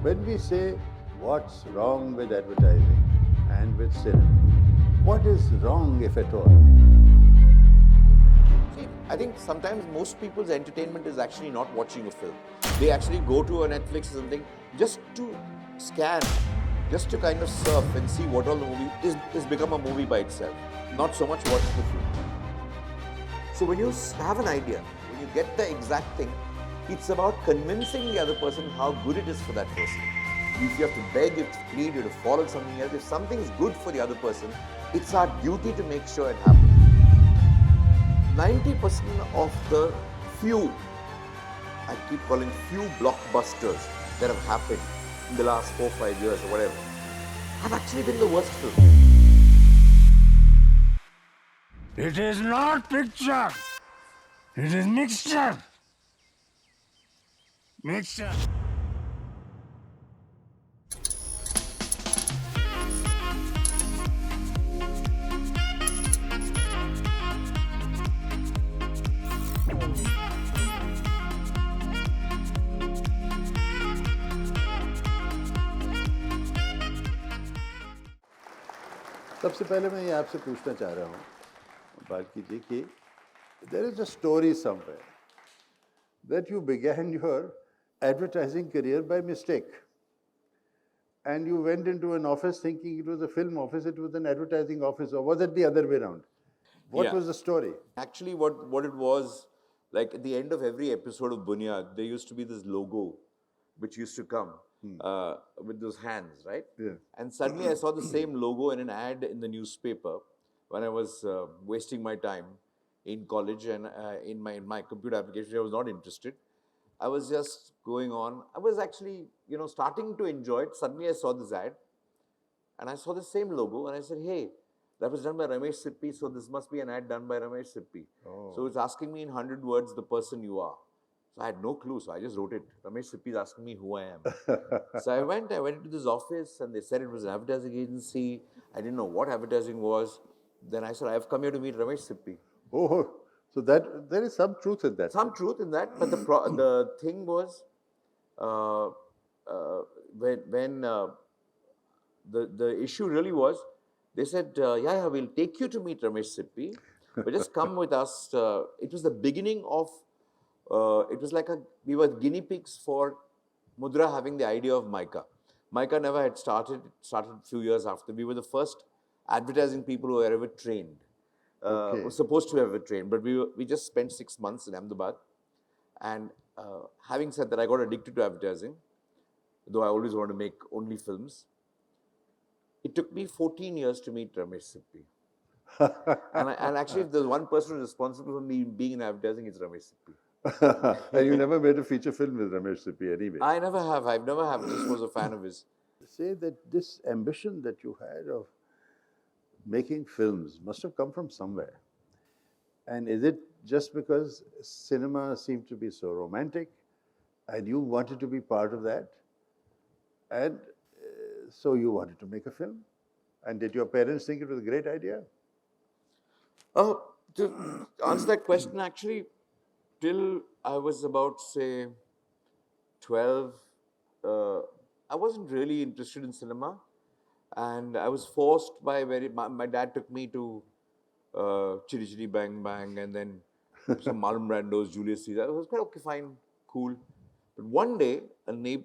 When we say what's wrong with advertising and with cinema, what is wrong, if at all? See, I think sometimes most people's entertainment is actually not watching a film. They actually go to a Netflix or something just to scan, just to kind of surf and see what all the movie is become a movie by itself. Not so much watch the film. So when you have an idea, when you get the exact thing, it's about convincing the other person how good it is for that person. If you have to beg, if plead, you have to follow something else. If something is good for the other person, it's our duty to make sure it happens. 90% of the few, I keep calling few blockbusters that have happened in the last 4 or 5 years or whatever, have actually been the worst films. It is not picture. It is mixture. Mixture. सबसे पहले मैं ये आपसे पूछना चाह रहा हूँ बाल्की जी कि there is a story somewhere that you began your advertising career by mistake and you went into an office thinking it was a film office, it was an advertising office, or was it the other way around? What was the story? Actually, what it was, like at the end of every episode of Bunyad, there used to be this logo which used to come with those hands, right? Yeah. And suddenly I saw the same logo in an ad in the newspaper when I was wasting my time in college and in my computer application. I was not interested. I was just going on. I was actually, starting to enjoy it. Suddenly I saw this ad and I saw the same logo and I said, hey, that was done by Ramesh Sippy, so this must be an ad done by Ramesh Sippy. Oh. So it's asking me in 100 words the person you are. So I had no clue, so I just wrote it. Ramesh Sippy is asking me who I am. So I went into this office and they said it was an advertising agency. I didn't know what advertising was. Then I said, I've come here to meet Ramesh Sippy. Oh, so that there is some truth in that. Some truth in that, but the thing was, when the issue really was, they said, yeah, we'll take you to meet Ramesh Sippy, but just come with us. It was the beginning of, it was like we were guinea pigs for Mudra having the idea of Mica. Mica never had started a few years after. We were the first advertising people who were ever trained. Were supposed to have ever trained, but we just spent 6 months in Ahmedabad. And having said that, I got addicted to advertising, though I always wanted to make only films. It took me 14 years to meet Ramesh Sippy. and actually, if there's one person responsible for me being in advertising, it's Ramesh Sippy. And you never made a feature film with Ramesh Sippy anyway. I never have. I've never have. Just was a fan of his. Say that this ambition that you had of making films must have come from somewhere. And is it just because cinema seemed to be so romantic and you wanted to be part of that? And so you wanted to make a film? And did your parents think it was a great idea? To answer that question, actually, till I was about, say, 12, I wasn't really interested in cinema. And I was forced by my dad took me to Chitty Chitty Bang Bang and then some Marlon Brando's, Julius Caesar. I was quite okay, fine, cool. But one day, an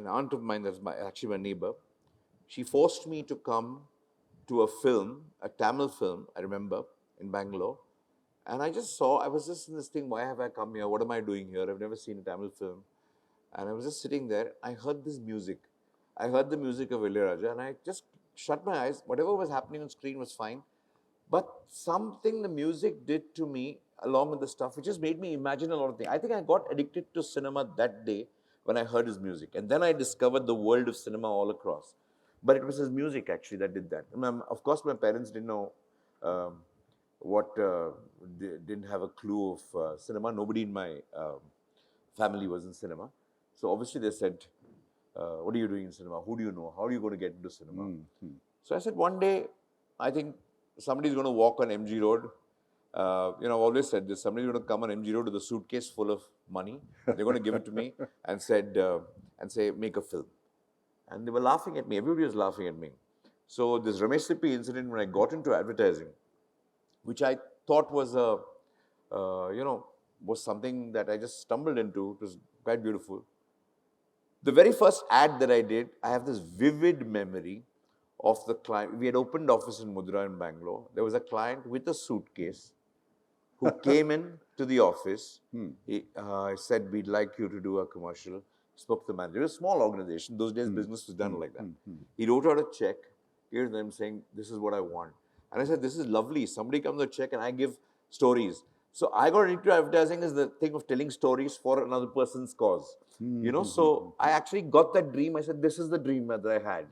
aunt of mine, that's actually my neighbor, she forced me to come to a film, a Tamil film, I remember, in Bangalore. And I was just in this thing, why have I come here? What am I doing here? I've never seen a Tamil film. And I was just sitting there. I heard this music. I heard the music of Ilayaraja and I just shut my eyes. Whatever was happening on screen was fine. But something the music did to me, along with the stuff, it just made me imagine a lot of things. I think I got addicted to cinema that day when I heard his music. And then I discovered the world of cinema all across. But it was his music actually that did that. Of course, my parents didn't know didn't have a clue of cinema. Nobody in my family was in cinema. So obviously they said, what are you doing in cinema? Who do you know? How are you going to get into cinema? So I said, one day, I think somebody's going to walk on MG Road. I've always said this. Somebody's going to come on MG Road with a suitcase full of money. They're going to give it to me and and say, make a film. And they were laughing at me. Everybody was laughing at me. So this Ramesh Sippy incident, when I got into advertising, which I thought was was something that I just stumbled into. It was quite beautiful. The very first ad that I did, I have this vivid memory of the client. We had opened office in Mudra in Bangalore. There was a client with a suitcase who came in to the office. He said, we'd like you to do a commercial. Spoke to the manager. It was a small organization. Those days, business was done like that. He wrote out a check, gave them saying, this is what I want. And I said, this is lovely. Somebody comes with a check and I give stories. So I got into advertising as the thing of telling stories for another person's cause. So I actually got that dream. I said, this is the dream that I had.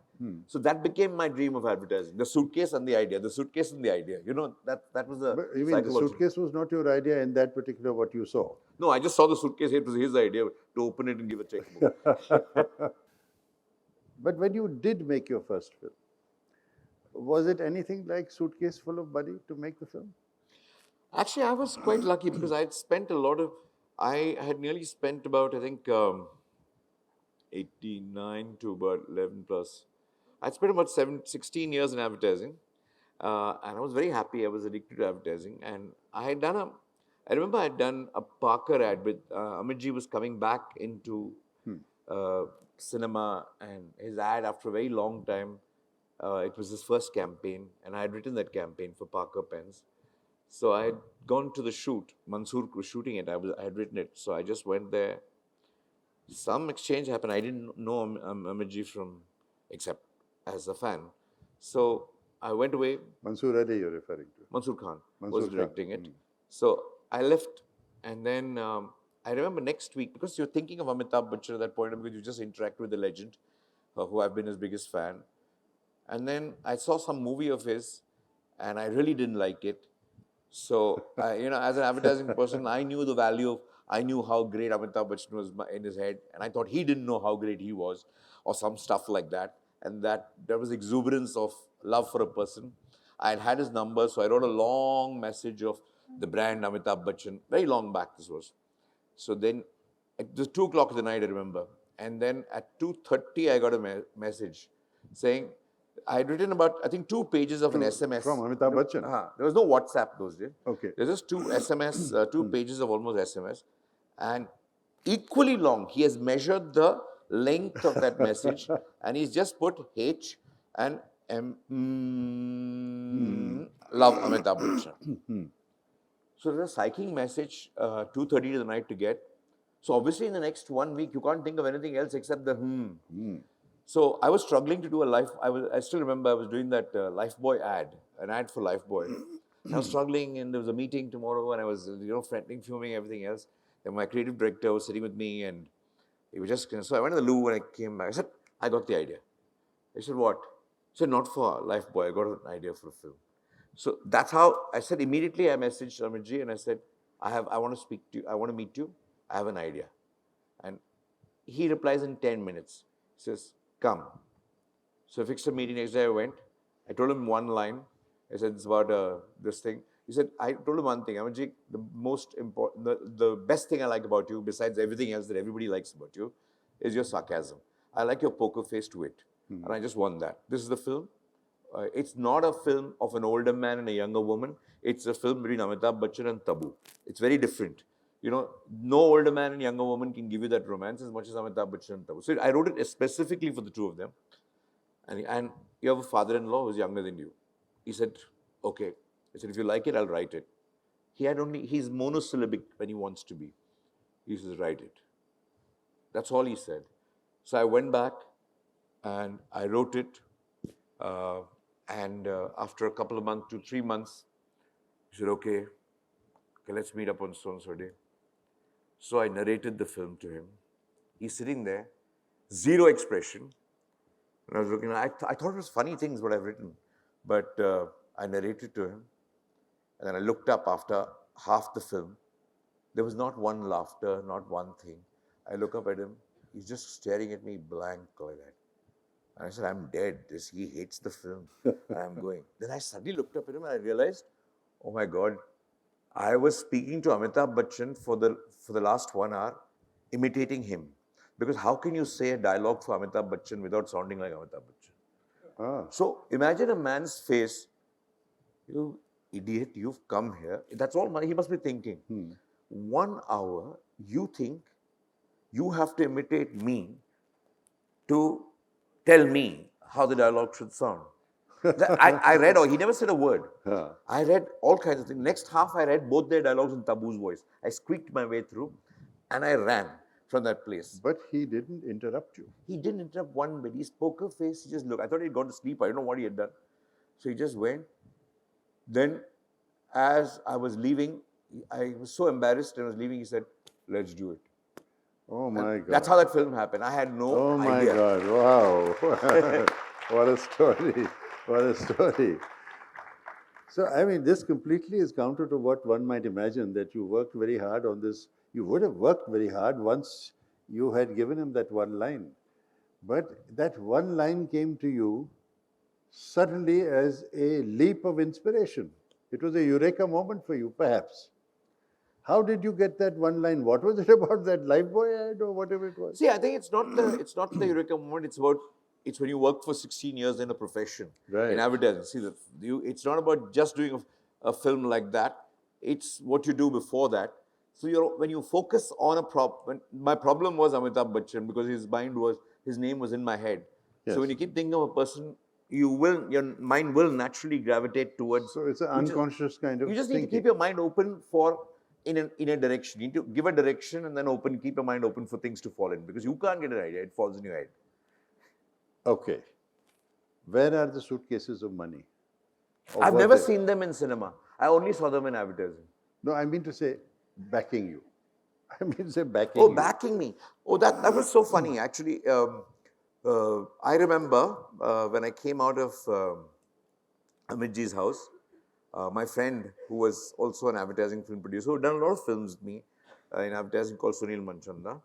So that became my dream of advertising. The suitcase and the idea. The suitcase and the idea. That was the But you mean the suitcase was not your idea in that particular what you saw? No, I just saw the suitcase. It was his idea to open it and give a checkbook. But when you did make your first film, was it anything like Suitcase Full of Buddy to make the film? Actually, I was quite lucky because I had spent I had nearly spent about, I think, 89 to about 11 plus. I'd spent about 16 years in advertising. And I was very happy. I was addicted to advertising. And I remember I had done a Parker ad with, Amitji was coming back into cinema, and his ad after a very long time, it was his first campaign, and I had written that campaign for Parker Pens. So I had gone to the shoot. Mansoor was shooting it. I had written it. So I just went there. Some exchange happened. I didn't know Amitji except as a fan. So I went away. Mansoor Ali you're referring to? Mansoor Khan Mansoor was directing it. So I left, and then I remember next week, because you're thinking of Amitabh Bachchan at that point, because you just interact with the legend, who I've been his biggest fan. And then I saw some movie of his, and I really didn't like it. So, as an advertising person, I knew how great Amitabh Bachchan was in his head, and I thought he didn't know how great he was, or some stuff like that. And that there was exuberance of love for a person. I had had his number, so I wrote a long message of the brand Amitabh Bachchan, very long back this was. So then, it was 2 o'clock in the night, I remember. And then at 2:30, I got a message saying, I had written about, I think, 2 pages of an SMS. From Amitabh Bachchan? There was no WhatsApp those days. Okay. There's just 2 SMS, 2 pages of almost SMS. And equally long, he has measured the length of that message, and he's just put H and M. Love Amitabh Bachchan. So there's a psyching message, 2:30 in the night to get. So obviously in the next 1 week, you can't think of anything else except the So I was struggling to do I still remember I was doing that Lifebuoy ad, an ad for Lifebuoy. I was struggling, and there was a meeting tomorrow, and I was, frantic, filming everything else. Then my creative director was sitting with me, and he was just, so I went to the loo, and I came back. I said, I got the idea. He said, what? I said, not for Lifebuoy, I got an idea for a film. So that's how I said, immediately I messaged Amitji, and I said, I want to speak to you, I want to meet you, I have an idea. And he replies in 10 minutes. He says, come. So I fixed a meeting. Next day I went. I told him one line. I said, it's about this thing. He said, I told him one thing. Amitji, the most important, the best thing I like about you, besides everything else that everybody likes about you, is your sarcasm. I like your poker faced wit. And I just want that. This is the film. It's not a film of an older man and a younger woman. It's a film between Amitabh Bachchan and Tabu. It's very different. No older man and younger woman can give you that romance as much as Amitabh Bachchan and Tabu. So I wrote it specifically for the two of them. And you have a father-in-law who's younger than you. He said, okay. I said, if you like it, I'll write it. He's monosyllabic when he wants to be. He says, write it. That's all he said. So I went back and I wrote it. After a couple of months, 2-3 months, he said, okay, let's meet up on so-and-so day. So I narrated the film to him. He's sitting there, zero expression. And I was looking, I thought it was funny things what I've written. But I narrated to him. And then I looked up after half the film. There was not one laughter, not one thing. I look up at him. He's just staring at me blank like that. And I said, I'm dead. He hates the film. And I'm going. Then I suddenly looked up at him and I realized, oh my God, I was speaking to Amitabh Bachchan for the last 1 hour, imitating him. Because how can you say a dialogue for Amitabh Bachchan without sounding like Amitabh Bachchan? Ah. So imagine a man's face, you idiot, you've come here. That's all he must be thinking. 1 hour, you think you have to imitate me to tell me how the dialogue should sound. I read, he never said a word. I read all kinds of things. Next half, I read both their dialogues in Tabu's voice. I squeaked my way through and I ran from that place. But he didn't interrupt you. He didn't interrupt one bit. His poker face, he just looked. I thought he'd gone to sleep. I don't know what he had done. So he just went. Then, as I was leaving, I was so embarrassed and I was leaving, he said, let's do it. Oh my God. That's how that film happened. I had no idea. Oh my God, wow. What a story. What a story. So, I mean, this completely is counter to what one might imagine, that you worked very hard on this. You would have worked very hard once you had given him that one line. But that one line came to you suddenly as a leap of inspiration. It was a eureka moment for you, perhaps. How did you get that one line? What was it about that Lifebuoy ad or whatever it was? See, I think it's not the eureka moment. It's when you work for 16 years in a profession, in advertising. See, it's not about just doing a film like that. It's what you do before that. So when you focus on my problem was Amitabh Bachchan, because his name was in my head. Yes. So when you keep thinking of a person, your mind will naturally gravitate towards. So it's an unconscious kind of You just need thinking. to keep your mind open in a direction. You need to give a direction and then keep your mind open for things to fall in, because you can't get an idea, it falls in your head. Okay. Where are the suitcases of money? Or I've were never they? seen them in cinema. I only saw them in advertising. No, I mean to say backing you. I mean to say backing Oh, you. backing me. Oh, that was so funny. Actually, I remember when I came out of Amitji's house, my friend, who was also an advertising film producer, who had done a lot of films with me in advertising, called Sunil Manchanda.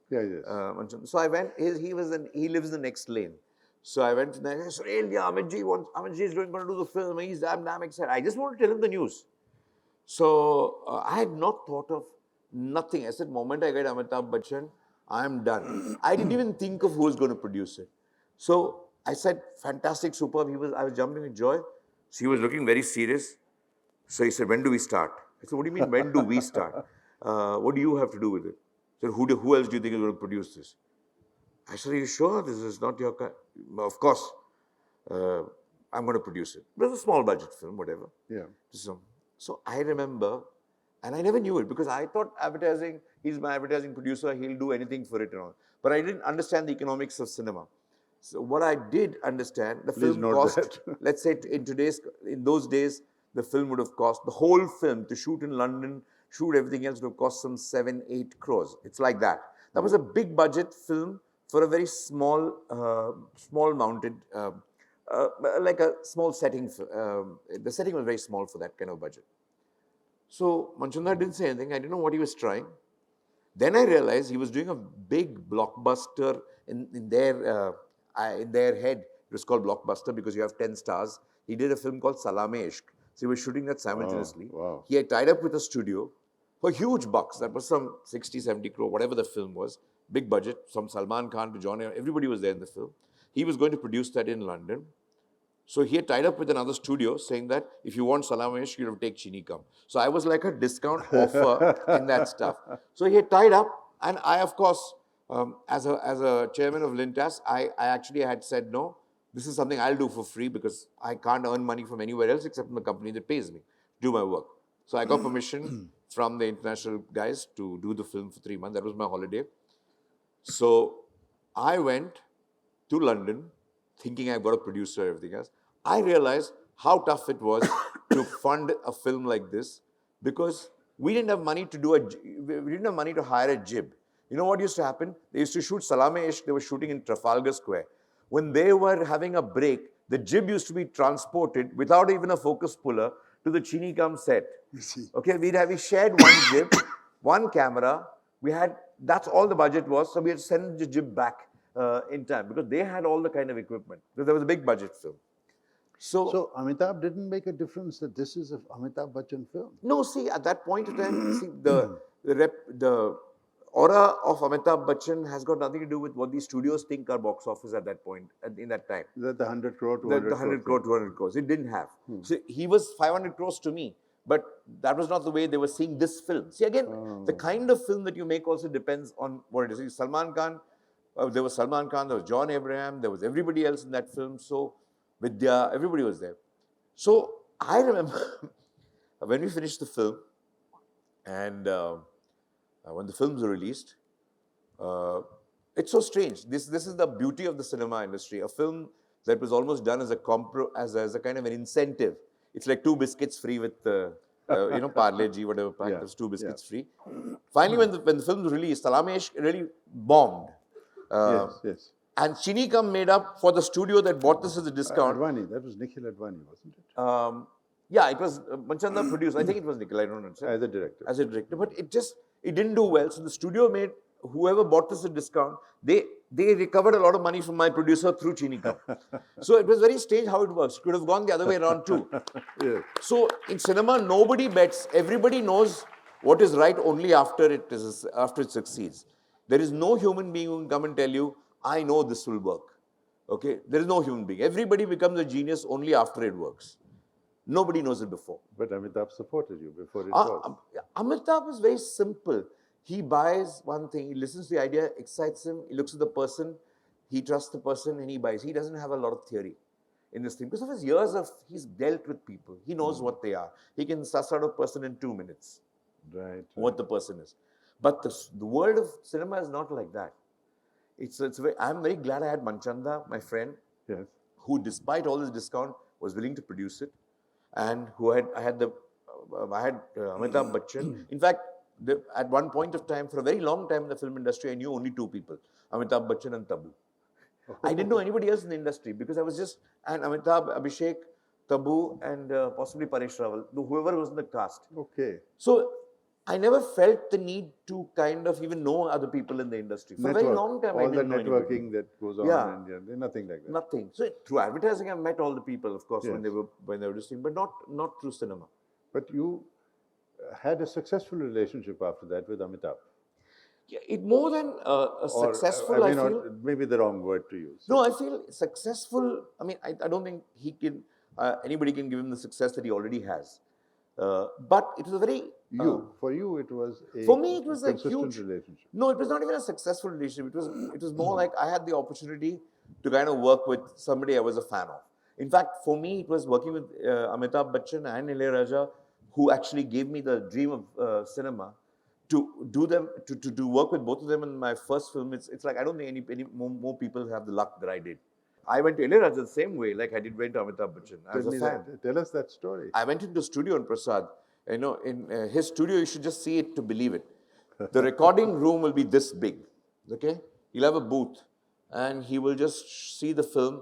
Yeah, yes. So I went, he lives in the next lane. So I went to there, Sunil, yeah, Amitji is going to do the film, he's damn excited. I just want to tell him the news. So I had not thought of nothing. I said, moment I get Amitabh Bachchan, I'm done. I didn't even think of who was going to produce it. So I said, fantastic, superb. I was jumping with joy. So he was looking very serious. So he said, when do we start? I said, what do you mean, when do we start? What do you have to do with it? He said, who else do you think is going to produce this? I said, are you sure this is not your kind? Of course, I'm going to produce it. It was a small budget film, whatever. Yeah. So I remember, and I never knew it, because I thought he's my advertising producer, he'll do anything for it and all. But I didn't understand the economics of cinema. So what I did understand, the film cost, let's say in those days, the film would have cost, the whole film to shoot in London, shoot everything else, would have cost some 7-8 crores. It's like that. That was a big budget film for a very small mounted, like a small setting. The setting was very small for that kind of budget. So Manchanda didn't say anything. I didn't know what he was trying. Then I realized he was doing a big blockbuster in their head. It was called Blockbuster because you have 10 stars. He did a film called Salame Ishq. So he was shooting that simultaneously. Wow. He had tied up with a studio for huge bucks. That was some 60, 70 crore, whatever the film was. Big budget, from Salman Khan to John, everybody was there in the film. He was going to produce that in London. So he had tied up with another studio saying that if you want Salame Ishq, you have to take Chini Kam. So I was like a discount offer in that stuff. So he had tied up, and I, of course, as a chairman of Lintas, I actually had said, no, this is something I'll do for free because I can't earn money from anywhere else except from the company that pays me to do my work. So I got permission from the international guys to do the film for 3 months. That was my holiday. So I went to London thinking I've got a producer and everything else. I realized how tough it was to fund a film like this because we didn't have money to hire a jib. You know what used to happen? They used to shoot Salame Ishq. They were shooting in Trafalgar Square. When they were having a break, the jib used to be transported without even a focus puller to the Chini Kam set. Okay, we shared one jib, one camera. That's all the budget was. So we had to send the jib back in time because they had all the kind of equipment. Because there was a big budget film. So Amitabh didn't make a difference that this is an Amitabh Bachchan film? No, see, at that point in time, see, aura of Amitabh Bachchan has got nothing to do with what these studios think are box office at that point, in that time. That the 100 crore, The 200 crore 100 crore, thing. 200 crores. It didn't have. So he was 500 crores to me, but that was not the way they were seeing this film. See, again, the kind of film that you make also depends on what it is. See, Salman Khan, there was Salman Khan, there was John Abraham, there was everybody else in that film. So Vidya, everybody was there. So I remember when we finished the film, and when the films were released, it's so strange. This is the beauty of the cinema industry. A film that was almost done as a as a kind of an incentive. It's like 2 biscuits free with Parle G, whatever pack. There's 2 biscuits free. Finally, when the film was released, Salamesh really bombed. Yes. And Chinikam made up for the studio that bought this as a discount. Advani, that was Nikhil Advani, wasn't it? Yeah, it was Manchanda produced. I think it was Nikhil. I don't know. As a director. As a director, but it didn't do well. So the studio made whoever bought this at discount. They recovered a lot of money from my producer through Chinikam. So it was very strange how it works. It could have gone the other way around too. Yes. So in cinema, nobody bets. Everybody knows what is right only after it succeeds. There is no human being who can come and tell you, I know this will work. Okay? There is no human being. Everybody becomes a genius only after it works. Nobody knows it before. But Amitabh supported you before it was. Amitabh is very simple. He buys one thing, he listens to the idea, excites him, he looks at the person, he trusts the person, and he buys. He doesn't have a lot of theory in this thing. Because of his years he's dealt with people. He knows what they are. He can suss out a person in 2 minutes. Right. What the person is. But the world of cinema is not like that. I'm very glad I had Manchanda, my friend, Yes. who despite all this discount was willing to produce it, and I had Amitabh Bachchan. In fact, at one point of time, for a very long time in the film industry, I knew only 2 people, Amitabh Bachchan and Tabu. I didn't know anybody else in the industry because I was and Amitabh, Abhishek, Tabu, and possibly Paresh Rawal, whoever was in the cast. Okay. So I never felt the need to kind of even know other people in the industry. For a very long time, I didn't know anybody. All the networking that goes on, and nothing like that. Nothing. So through advertising, I've met all the people, of course, when they were doing, but not through cinema. But you had a successful relationship after that with Amitabh. Yeah, it more than successful. I feel maybe the wrong word to use. No, I feel successful. I mean, I don't think anybody can give him the success that he already has. But it was a very for you it was a huge relationship. No, it was not even a successful relationship. It was more like I had the opportunity to kind of work with somebody I was a fan of. In fact, for me, it was working with Amitabh Bachchan and Ilayaraja, who actually gave me the dream of cinema. To do work with both of them in my first film, it's like I don't think any more people have the luck that I did. I went to Ilayaraja the same way, like I went to Amitabh Bachchan. I was a fan. Tell us that story. I went into the studio in Prasad. In his studio, you should just see it to believe it. The recording room will be this big. Okay, he'll have a booth, and he will just see the film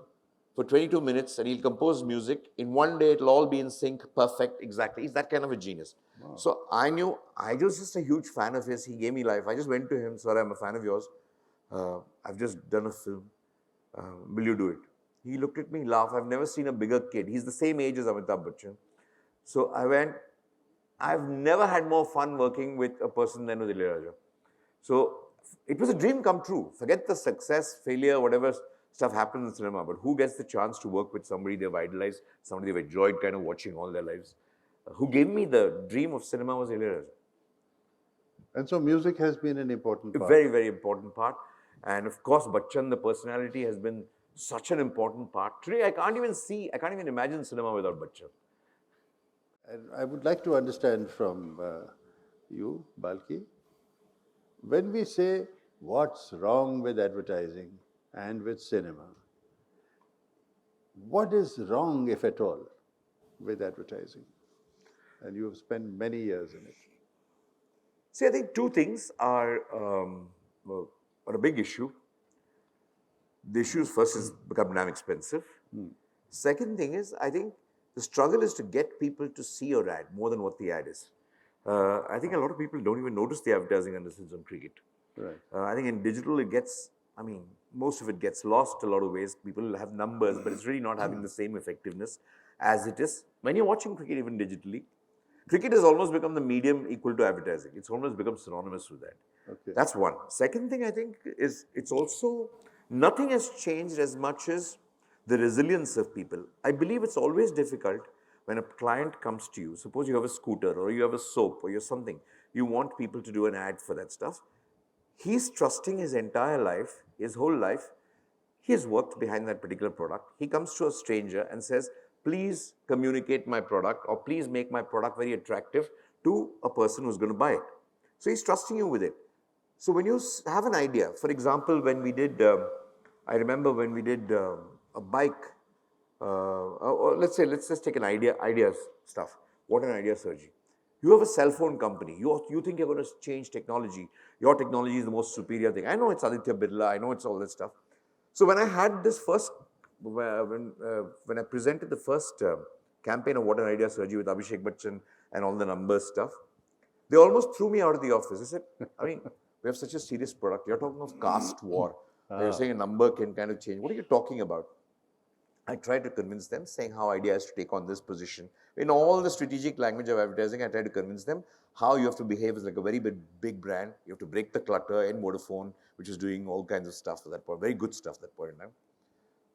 for 22 minutes, and he'll compose music. In one day, it'll all be in sync, perfect, exactly. He's that kind of a genius. Wow. So I was just a huge fan of his. He gave me life. I just went to him. Sorry, I'm a fan of yours. I've just done a film. Will you do it? He looked at me, laughed. I've never seen a bigger kid. He's the same age as Amitabh Bachchan. So I went. I've never had more fun working with a person than with Ilayaraja. So it was a dream come true. Forget the success, failure, whatever stuff happens in cinema, but who gets the chance to work with somebody they've idolized, somebody they've enjoyed kind of watching all their lives? Who gave me the dream of cinema was Ilayaraja. And so music has been an important part. A very, very important part. And of course, Bachchan, the personality, has been such an important part. Today, I can't even imagine cinema without Bachchan. And I would like to understand from you, Balki, when we say what's wrong with advertising and with cinema, what is wrong, if at all, with advertising? And you have spent many years in it. See, I think 2 things are a big issue. The issue first is become damn expensive. Second thing is, I think the struggle is to get people to see your ad more than what the ad is. I think a lot of people don't even notice the advertising unless it's on cricket. Right. I think in digital most of it gets lost a lot of ways. People have numbers, but it's really not having the same effectiveness as it is when you're watching cricket even digitally. Cricket has almost become the medium equal to advertising. It's almost become synonymous with that. Okay. That's one. Second thing I think is it's also, nothing has changed as much as the resilience of people. I believe it's always difficult when a client comes to you. Suppose you have a scooter or you have a soap or you have something. You want people to do an ad for that stuff. He's trusting his entire life, his whole life. He has worked behind that particular product. He comes to a stranger and says, please communicate my product or please make my product very attractive to a person who's going to buy it. So he's trusting you with it. So when you have an idea, for example, when we did, I remember when we did a bike, or let's just take an ideas stuff. What an idea, Sergi. You have a cell phone company. You think you're going to change technology. Your technology is the most superior thing. I know it's Aditya Birla. I know it's all that stuff. So when I had this first, when I presented the first campaign of What an Idea, Sergi, with Abhishek Bachchan and all the numbers stuff, they almost threw me out of the office. They said, I mean, we have such a serious product. You're talking of caste war. You're saying a number can kind of change. What are you talking about? I tried to convince them, saying how idea is to take on this position. In all the strategic language of advertising, I tried to convince them how you have to behave as like a very big brand. You have to break the clutter in Vodafone, which is doing all kinds of stuff at that point, very good stuff at that point in time.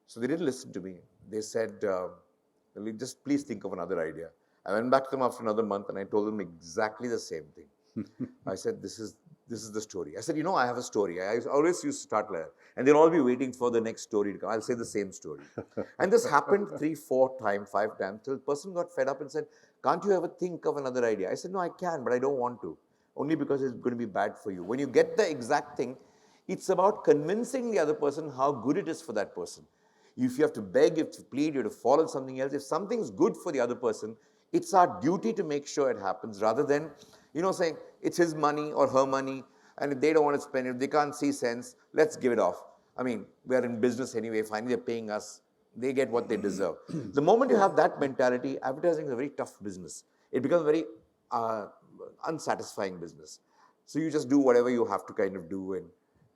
So they didn't listen to me. They said, just please think of another idea. I went back to them after another month and I told them exactly the same thing. I said, this is the story. I said, I have a story. I always used to start like that. And they'll all be waiting for the next story to come. I'll say the same story. And this happened 3, 4 times, 5 times, till the person got fed up and said, can't you ever think of another idea? I said, no, I can, but I don't want to. Only because it's going to be bad for you. When you get the exact thing, it's about convincing the other person how good it is for that person. If you have to beg, you have to plead, you have to follow something else. If something's good for the other person, it's our duty to make sure it happens rather than, saying it's his money or her money, and if they don't want to spend it, if they can't see sense, let's give it off. I mean, we are in business anyway. Finally, they're paying us. They get what they deserve. The moment you have that mentality, advertising is a very tough business. It becomes a very unsatisfying business. So you just do whatever you have to kind of do, and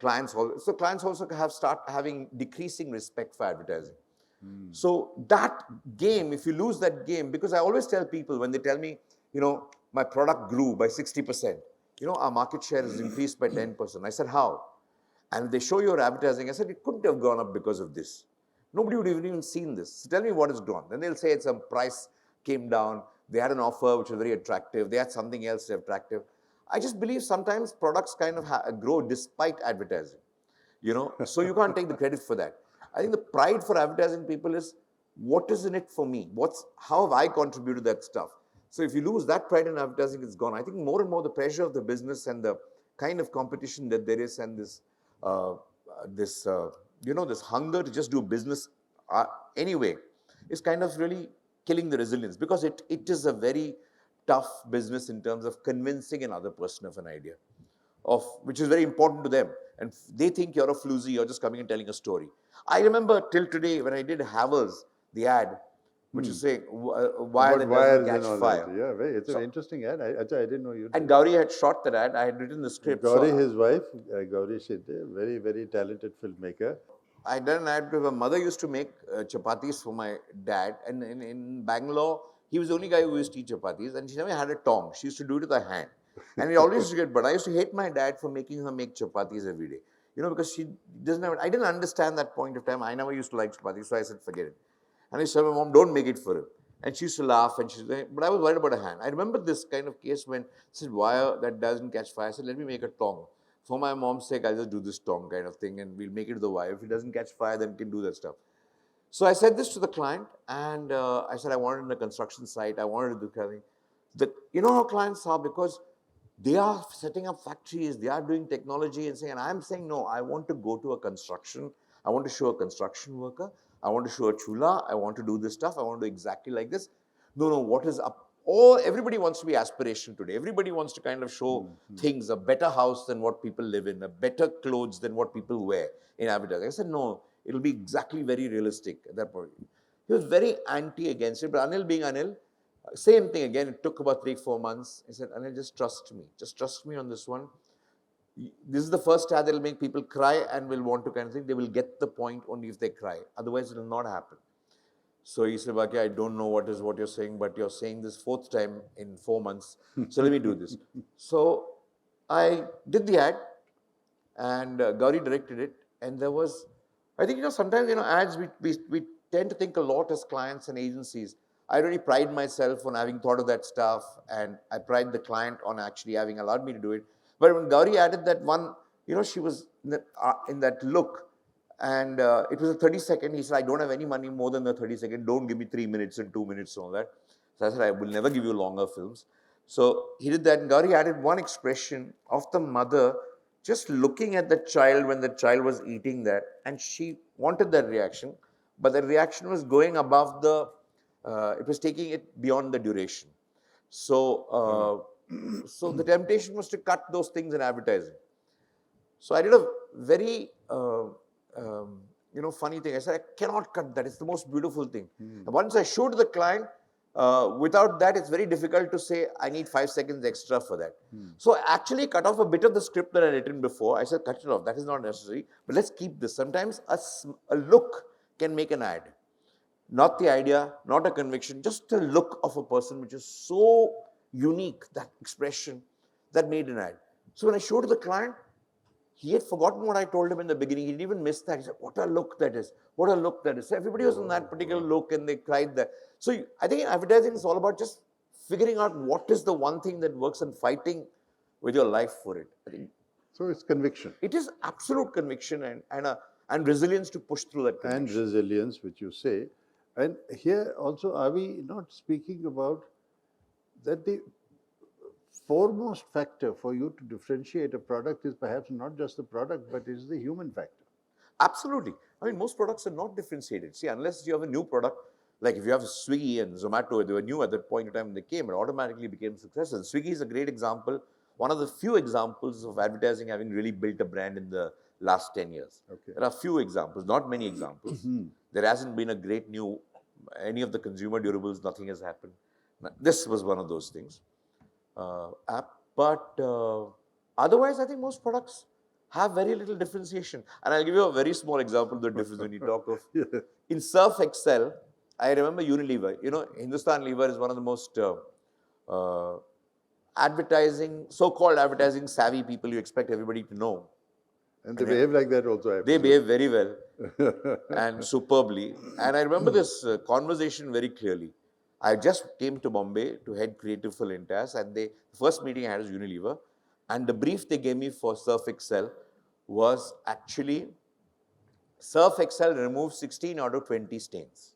clients also start having decreasing respect for advertising. So that game, if you lose that game, because I always tell people when they tell me, my product grew by 60%, our market share has increased by 10%. I said, how? And if they show your advertising, I said, it couldn't have gone up because of this. Nobody would have even seen this. So tell me what has gone. Then they'll say it's some price came down. They had an offer which was very attractive. They had something else attractive. I just believe sometimes products kind of grow despite advertising, so you can't take the credit for that. I think the pride for advertising people is, what is in it for me? How have I contributed that stuff? So if you lose that pride in advertising, it's gone. I think more and more the pressure of the business and the kind of competition that there is and this hunger to just do business anyway is kind of really killing the resilience, because it is a very tough business in terms of convincing another person of an idea, which is very important to them. And they think you're a floozy, you're just coming and telling a story. I remember till today when I did Havells, the ad, which is saying wire that doesn't catch fire. Yeah, it's an interesting ad. I didn't know you did. And Gauri had shot that ad. I had written the script. Gauri, his wife, Gauri Shinde, very, very talented filmmaker. I did an ad because my mother used to make chapatis for my dad. And in Bangalore, he was the only guy who used to eat chapatis. And she never had a tong. She used to do it with her hand. And we always used to get, but I used to hate my dad for making her make chapatis every day. Because she doesn't have, I didn't understand that point of time. I never used to like chapatis, so I said, forget it. And I said, my mom, don't make it for him. And she used to laugh, and she said, but I was worried about her hand. I remember this kind of case when she said, wire that doesn't catch fire. I said, let me make a tong. For my mom's sake, I'll just do this tong kind of thing, and we'll make it to the wire. If it doesn't catch fire, then we can do that stuff. So I said this to the client, and I said, I wanted it in a construction site. I wanted to do kind of thing. You know how clients are, because they are setting up factories, they are doing technology and saying, and I'm saying, no, I want to go to a construction. I want to show a construction worker. I want to show a chula. I want to do this stuff. I want to do exactly like this. No, what is up? Everybody wants to be aspirational today. Everybody wants to kind of show things, a better house than what people live in, a better clothes than what people wear in advertising. I said, no, it'll be exactly very realistic at that point. He was very anti against it, but Anil being Anil, same thing again. It took about 3-4 months. He said, Anil, just trust me. Just trust me on this one. This is the first ad that will make people cry and will want to kind of think. They will get the point only if they cry. Otherwise, it will not happen. So he said, Balki, I don't know what you're saying, but you're saying this fourth time in 4 months. So let me do this. So I did the ad, and Gauri directed it. And there was, I think, sometimes, ads, we tend to think a lot as clients and agencies. I really pride myself on having thought of that stuff, and I pride the client on actually having allowed me to do it. But when Gauri added that one, she was in that look, and it was a 30-second. He said, I don't have any money more than the 30-second. Don't give me 3 minutes and 2 minutes and all that. So I said, I will never give you longer films. So he did that, and Gauri added one expression of the mother just looking at the child when the child was eating that, and she wanted that reaction, but the reaction was going above it was taking it beyond the duration. So, so the temptation was to cut those things in advertising. So I did a very, funny thing. I said, I cannot cut that. It's the most beautiful thing. And once I showed the client, without that, it's very difficult to say, I need 5 seconds extra for that. So I actually cut off a bit of the script that I had written before. I said, cut it off. That is not necessary. But let's keep this. Sometimes a look can make an ad. Not the idea, not a conviction, just the look of a person which is so unique, that expression, that made an ad. So when I showed to the client, he had forgotten what I told him in the beginning. He didn't even miss that. He said, what a look that is. What a look that is. So everybody was on that particular look, and they cried that. So I think in advertising is all about just figuring out what is the one thing that works and fighting with your life for it. I think So it's conviction. it is absolute conviction and resilience to push through that conviction. And resilience, which you say. And here also, are we not speaking about that the foremost factor for you to differentiate a product is perhaps not just the product, but is the human factor? Absolutely. I mean, most products are not differentiated. See, unless you have a new product, like if you have Swiggy and Zomato, they were new at that point in time when they came, it automatically became successes. Swiggy is a great example, one of the few examples of advertising having really built a brand in the last 10 years. Okay. There are few examples, not many examples. There hasn't been a great any of the consumer durables, nothing has happened. This was one of those things. But otherwise, I think most products have very little differentiation. And I'll give you a very small example of the difference when you talk of. In Surf Excel, I remember Unilever. Hindustan Lever is one of the most so-called advertising savvy people you expect everybody to know. And they behave like that also. They behave very well and superbly. And I remember this conversation very clearly. I just came to Bombay to head creative for Lintas, and the first meeting I had was Unilever. And the brief they gave me for Surf Excel was actually Surf Excel removes 16 out of 20 stains.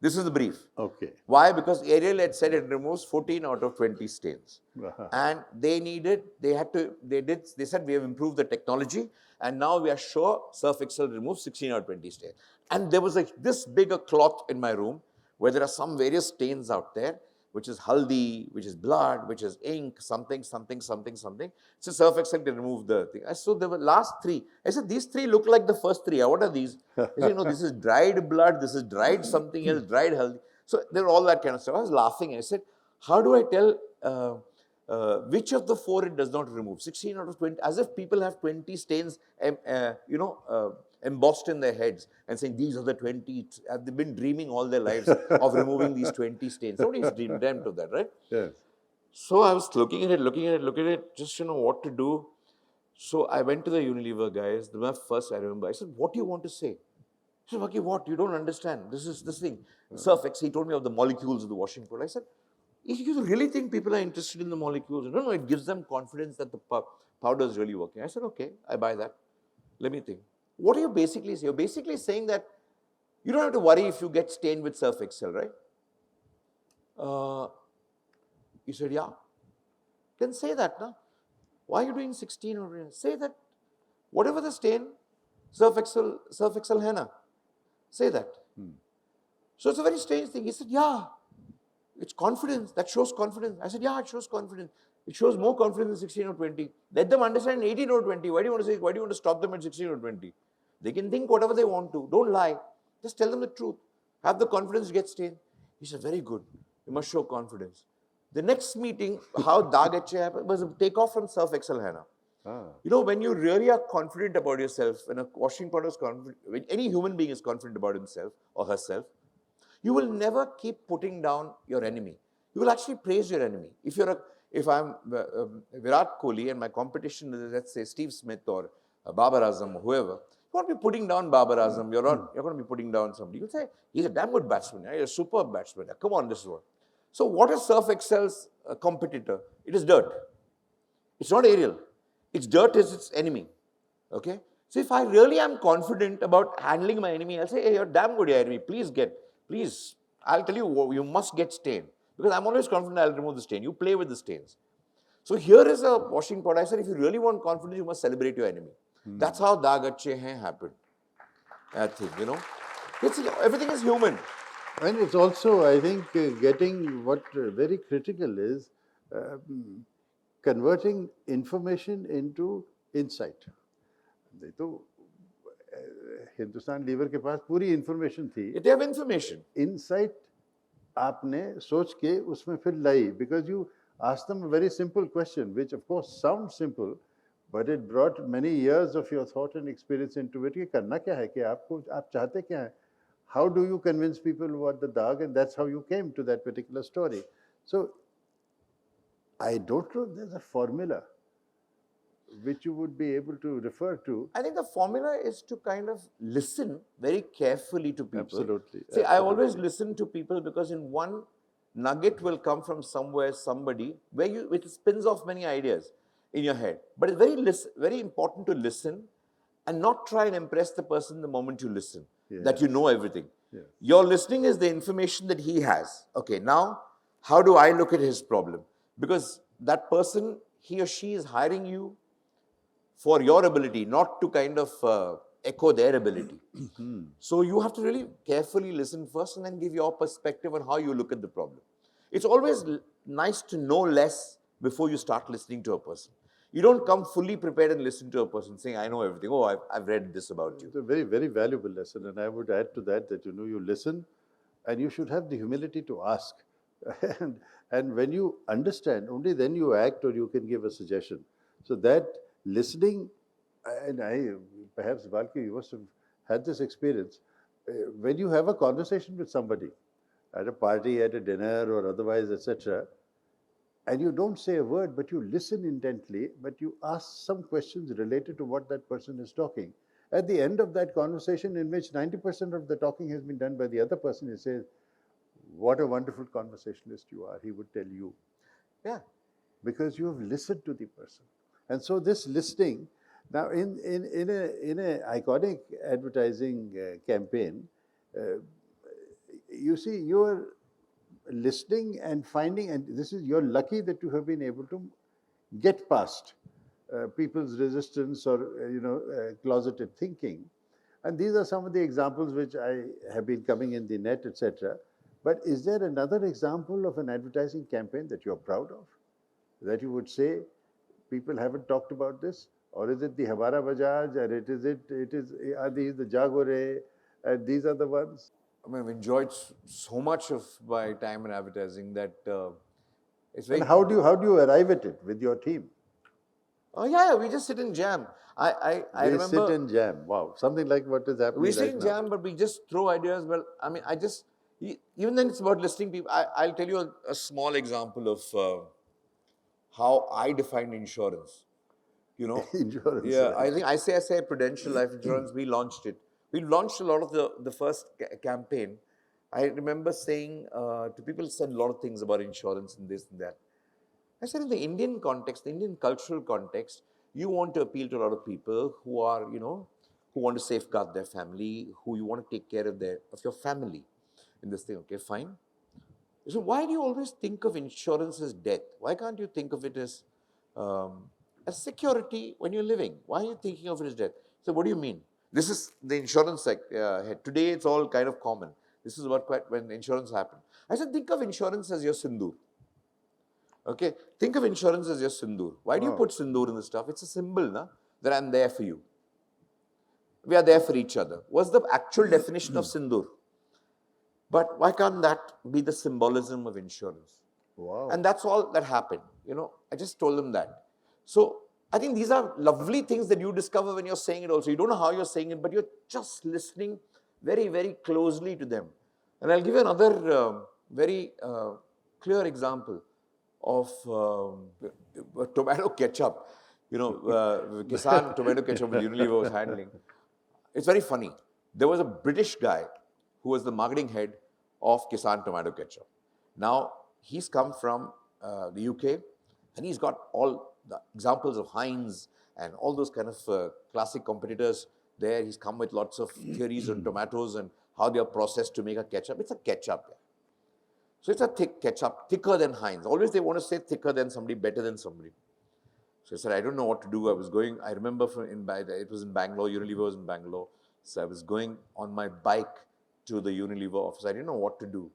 This is the brief. Okay. Why? Because Ariel had said it removes 14 out of 20 stains. And they said we have improved the technology, and now we are sure Surf Excel removes 16 out of 20 stains. And there was this big a cloth in my room where there are some various stains out there, which is haldi, which is blood, which is ink, something. So Surf Excel can remove the thing. So there were last three. I said, these three look like the first three. What are these? I said, no, this is dried blood, this is dried something else, dried haldi. So there were all that kind of stuff. I was laughing. I said, how do I tell which of the four it does not remove? 16 out of 20, as if people have 20 stains, embossed in their heads and saying, these are the 20. Have they been dreaming all their lives of removing these 20 stains? Nobody's dreamt of that, right? Yes. So I was looking at it, just to know what to do. So I went to the Unilever guys. The first I remember, I said, what do you want to say? He said, Balki, what? You don't understand. This is this thing. Surf X, he told me of the molecules of the washing powder. I said, if you really think people are interested in the molecules, no, it gives them confidence that the powder is really working. I said, okay, I buy that. Let me think. What are you basically saying? You're basically saying that you don't have to worry if you get stained with Surf Excel, right? He said, yeah. Then say that, na? Why are you doing 16 over here? Say that whatever the stain, Surf Excel hai na? Say that. So it's a very strange thing. He said, yeah, it's confidence. That shows confidence. I said, yeah, it shows confidence. It shows more confidence than 16 or 20. Let them understand 18 or 20. Why do you want to stop them at 16 or 20? They can think whatever they want to. Don't lie. Just tell them the truth. Have the confidence to get stained. He said, very good. You must show confidence. The next meeting, how Dag Achhe happened, was a takeoff from Surf Excel Hana. When you really are confident about yourself, when a washing powder is confident, when any human being is confident about himself or herself, You will never keep putting down your enemy. You will actually praise your enemy. If I'm Virat Kohli and my competition is, let's say, Steve Smith or Babar Azam or whoever, you won't be putting down Babar Azam. You're going to be putting down somebody. You'll say, he's a damn good batsman. He's a superb batsman. Come on, this is what. So what is Surf Excel's competitor? It is dirt. It's not aerial. It's dirt is its enemy. Okay? So if I really am confident about handling my enemy, I'll say, hey, you're damn good, your enemy. Please, I'll tell you, you must get stain. Because I'm always confident I'll remove the stain. You play with the stains. So here is a washing pot. I said, if you really want confidence, you must celebrate your enemy. That's how Daag Achhe Hain happened. I think, everything is human. And it's also, I think, getting what very critical is converting information into insight. तो Hindustan liver के पास पूरी information थी. They have information. Insight आपने सोच के उसमें फिर लाई, because you asked them a very simple question, which of course sounds simple, but it brought many years of your thought and experience into it. कि करना क्या है, कि आप चाहते क्या हैं? How do you convince people about the Daag? And that's how you came to that particular story. So I don't know there's a formula which you would be able to refer to. I think the formula is to kind of listen very carefully to people. Absolutely. See, I always listen to people because in one nugget will come from somewhere, somebody, where it spins off many ideas in your head. But it's very important to listen and not try and impress the person the moment you listen, that you know everything. Yeah. Your listening is the information that he has. Okay, now, how do I look at his problem? Because that person, he or she is hiring you for your ability, not to kind of echo their ability. So you have to really carefully listen first and then give your perspective on how you look at the problem. It's always nice to know less before you start listening to a person. You don't come fully prepared and listen to a person saying, I know everything. Oh, I've read this about you. It's a very, very valuable lesson. And I would add to that, you listen and you should have the humility to ask. and when you understand, only then you act or you can give a suggestion. So that listening, and perhaps Balki, you must have had this experience, when you have a conversation with somebody at a party, at a dinner or otherwise, etc., and you don't say a word, but you listen intently, but you ask some questions related to what that person is talking. At the end of that conversation, in which 90% of the talking has been done by the other person, he says, what a wonderful conversationalist you are, he would tell you. Yeah. Because you have listened to the person. And so this listening, now in an iconic advertising campaign, you see, you're listening and finding, and you're lucky that you have been able to get past people's resistance or closeted thinking. And these are some of the examples which I have been coming in the net, etc. But is there another example of an advertising campaign that you're proud of, that you would say people haven't talked about this? Or is it the Hamara Bajaj, or are these the Jagore, and these are the ones? I mean, I've enjoyed so much of my time in advertising that it's very... And how do you arrive at it with your team? Oh yeah, we just sit and jam. I remember... sit and jam. Wow, something like what is happening We right sit and jam, but we just throw ideas. Well, I mean, even then it's about listening people. I'll tell you a small example of how I defined insurance. Insurance. Yeah, right. I think I say Prudential Life Insurance, we launched it. We launched a lot of the first campaign. I remember saying to people, said a lot of things about insurance and this and that. I said in the Indian context, the Indian cultural context, you want to appeal to a lot of people who are, who want to safeguard their family, who you want to take care of your family in this thing. Okay, fine. So why do you always think of insurance as death? Why can't you think of it as security when you're living? Why are you thinking of it as death? So what do you mean? This is the insurance head. Today it's all kind of common. This is about when insurance happened. I said, think of insurance as your sindoor. Okay, think of insurance as your sindoor. Why do you put sindoor in the stuff? It's a symbol, that I'm there for you. We are there for each other. What's the actual definition of sindoor? But why can't that be the symbolism of insurance? Wow. And that's all that happened. I just told them that. So I think these are lovely things that you discover when you're saying it also. You don't know how you're saying it, but you're just listening very, very closely to them. And I'll give you another very clear example of tomato ketchup. You know, Kisan tomato ketchup which Unilever was handling. It's very funny. There was a British guy who was the marketing head of Kisan tomato ketchup. Now, he's come from the UK and he's got all the examples of Heinz and all those kind of classic competitors there. He's come with lots of theories on tomatoes and how they are processed to make a ketchup. It's a ketchup. So it's a thick ketchup, thicker than Heinz. Always they want to say thicker than somebody, better than somebody. So I said, I don't know what to do. I remember it was in Bangalore, Unilever was in Bangalore. So I was going on my bike to the Unilever office. I didn't know what to do.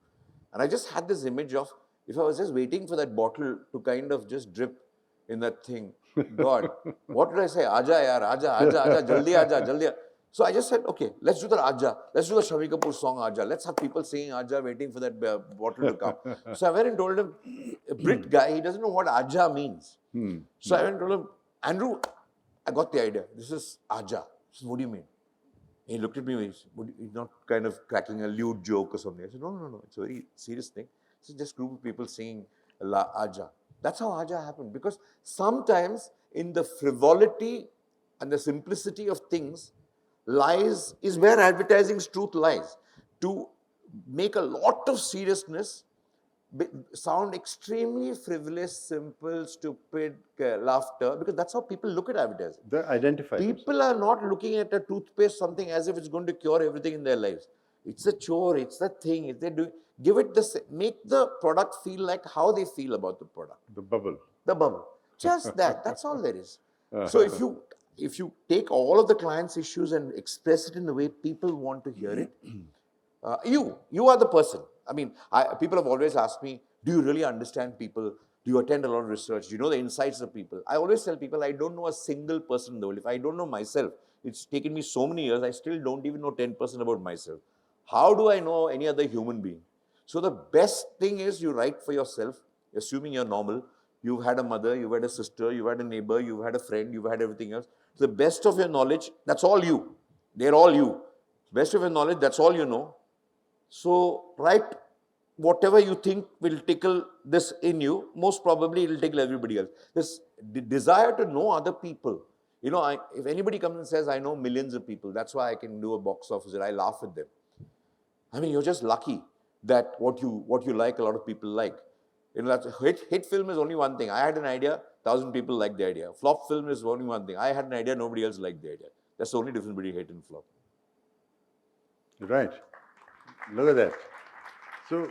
And I just had this image of, if I was just waiting for that bottle to kind of just drip in that thing, God, what did I say? Aja yaar, aja, jaldi aja, jaldi aja. So I just said, okay, let's do the Aja. Let's do the Shami Kapoor song Aja. Let's have people singing Aja waiting for that bottle to come. So I went and told him, a Brit guy, he doesn't know what Aja means. So I went and told him, Andrew, I got the idea. This is Aja. He said, what do you mean? He looked at me, he's not kind of cracking a lewd joke or something. I said, no, it's a very serious thing. It's just a group of people singing Aja. That's how Aja happened. Because sometimes in the frivolity and the simplicity of things, lies is where advertising's truth lies. To make a lot of seriousness sound extremely frivolous, simple, stupid laughter, because that's how people look at advertising. They identify People are not looking at a toothpaste something as if it's going to cure everything in their lives. It's a chore, it's the thing. If they do, give it make the product feel like how they feel about the product. The bubble. The bubble. Just that. That's all there is. So if you take all of the client's issues and express it in the way people want to hear it, you are the person. I mean, people have always asked me, do you really understand people? Do you attend a lot of research? Do you know the insights of people? I always tell people, I don't know a single person in the world. If I don't know myself, it's taken me so many years, I still don't even know 10% about myself. How do I know any other human being? So the best thing is you write for yourself, assuming you're normal. You've had a mother, you've had a sister, you've had a neighbor, you've had a friend, you've had everything else. To the best of your knowledge, that's all you. They're all you. Best of your knowledge, that's all you know. So write whatever you think will tickle this in you. Most probably it will tickle everybody else. This desire to know other people. You know, if anybody comes and says, I know millions of people, that's why I can do a box office, I laugh at them. I mean, you're just lucky that what you like, a lot of people like. You know, that's hit film is only one thing. I had an idea, 1,000 people liked the idea. Flop film is only one thing. I had an idea, nobody else liked the idea. That's the only difference between hit and flop. Right. Look at that. So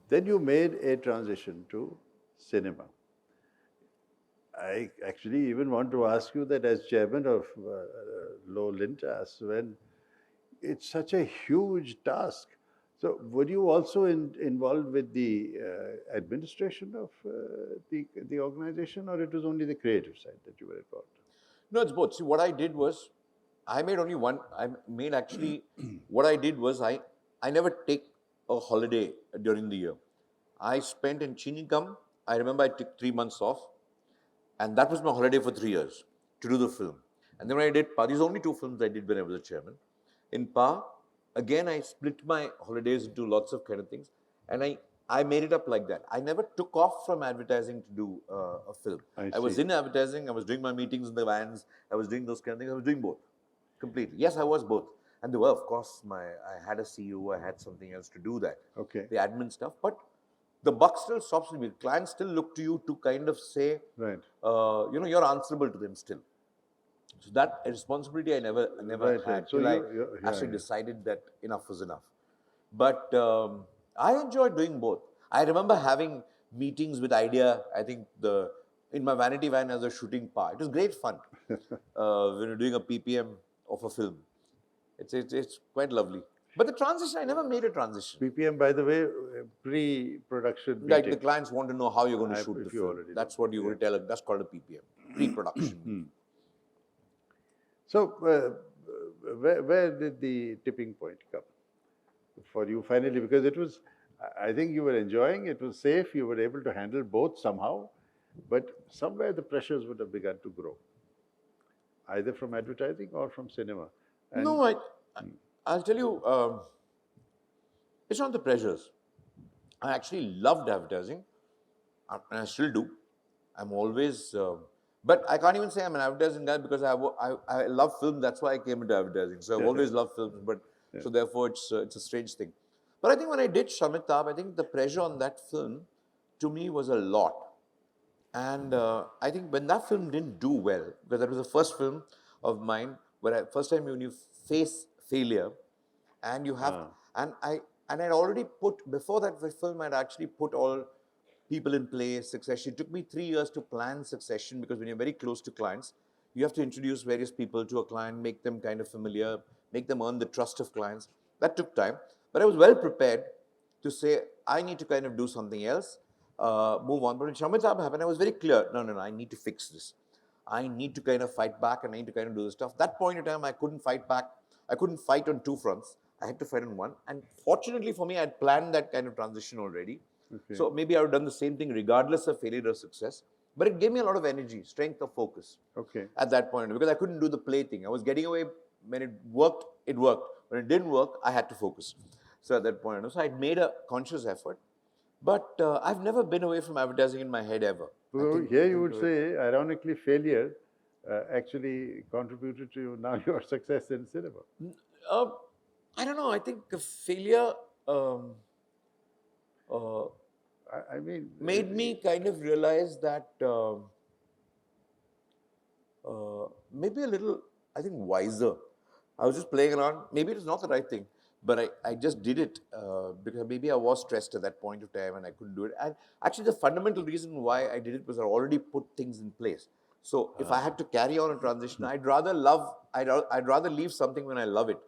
then you made a transition to cinema. I actually even want to ask you that as chairman of Low Lintas, when it's such a huge task. So were you also involved with the administration of the organization, or it was only the creative side that you were involved? No, it's both. See, what I did was, I made only one. What I did was, I never take a holiday during the year. I spent in Chinikam. I remember I took 3 months off, and that was my holiday for 3 years to do the film. And then when I did Pa, these are only 2 films I did when I was a chairman. In Pa, again, I split my holidays into lots of kind of things, and I made it up like that. I never took off from advertising to do a film. I was in advertising, I was doing my meetings in the vans, I was doing those kind of things, I was doing both, completely. Yes, I was both. And there were, of course, I had a CEO, I had something else to do that. Okay. The admin stuff, but the buck still stops with me. Clients still look to you to kind of say, right. You know, you're answerable to them still. So that responsibility I never Right, had right. So till I you're- actually yeah. decided that enough was enough. But I enjoyed doing both. I remember having meetings with Idea. I think in my vanity van as a shooting part. It was great fun when you're doing a PPM of a film. It's quite lovely. But the transition, I never made a transition. PPM, by the way, pre-production Like the meeting. clients want to know how you're going to shoot the if you film. already That's know. what you're going to tell them. That's called a PPM, pre-production meeting. So where did the tipping point come for you finally? Because it was, I think you were enjoying, it was safe, you were able to handle both somehow, but somewhere the pressures would have begun to grow, either from advertising or from cinema. And No, I'll tell you, It's not the pressures. I actually loved advertising, and I still do. I'm always, but I can't even say I'm an advertising guy because I love film. That's why I came into advertising. So I've always loved films, but so therefore it's a strange thing. But I think when I did Shamitabh, I think the pressure on that film to me was a lot. And I think when that film didn't do well, because that was the first film of mine where first time when you face failure, and you have, and I'd already put before that film, I'd actually put all people in place, succession. It took me 3 years to plan succession because when you're very close to clients, you have to introduce various people to a client, make them kind of familiar, make them earn the trust of clients. That took time, but I was well prepared to say, I need to kind of do something else, move on. But when Shamitabh happened, I was very clear, no, I need to fix this. I need to kind of fight back and I need to kind of do this stuff. That point in time, I couldn't fight back. I couldn't fight on two fronts. I had to fight on one. And fortunately for me, I had planned that kind of transition already. Okay. So maybe I would have done the same thing regardless of failure or success. But it gave me a lot of energy, strength of focus at that point because I couldn't do the play thing. I was getting away. When it worked, it worked. When it didn't work, I had to focus. So at that point, so I'd made a conscious effort. But I've never been away from advertising in my head ever. So here you would say, ironically, failure actually contributed to now your success in cinema. I don't know. I think failure I mean, made me kind of realize that maybe a little, I think, wiser. I was just playing around. Maybe it was not the right thing, but I just did it because maybe I was stressed at that point of time and I couldn't do it. And actually, the fundamental reason why I did it was I already put things in place. So if I had to carry on a transition, I'd rather leave something when I love it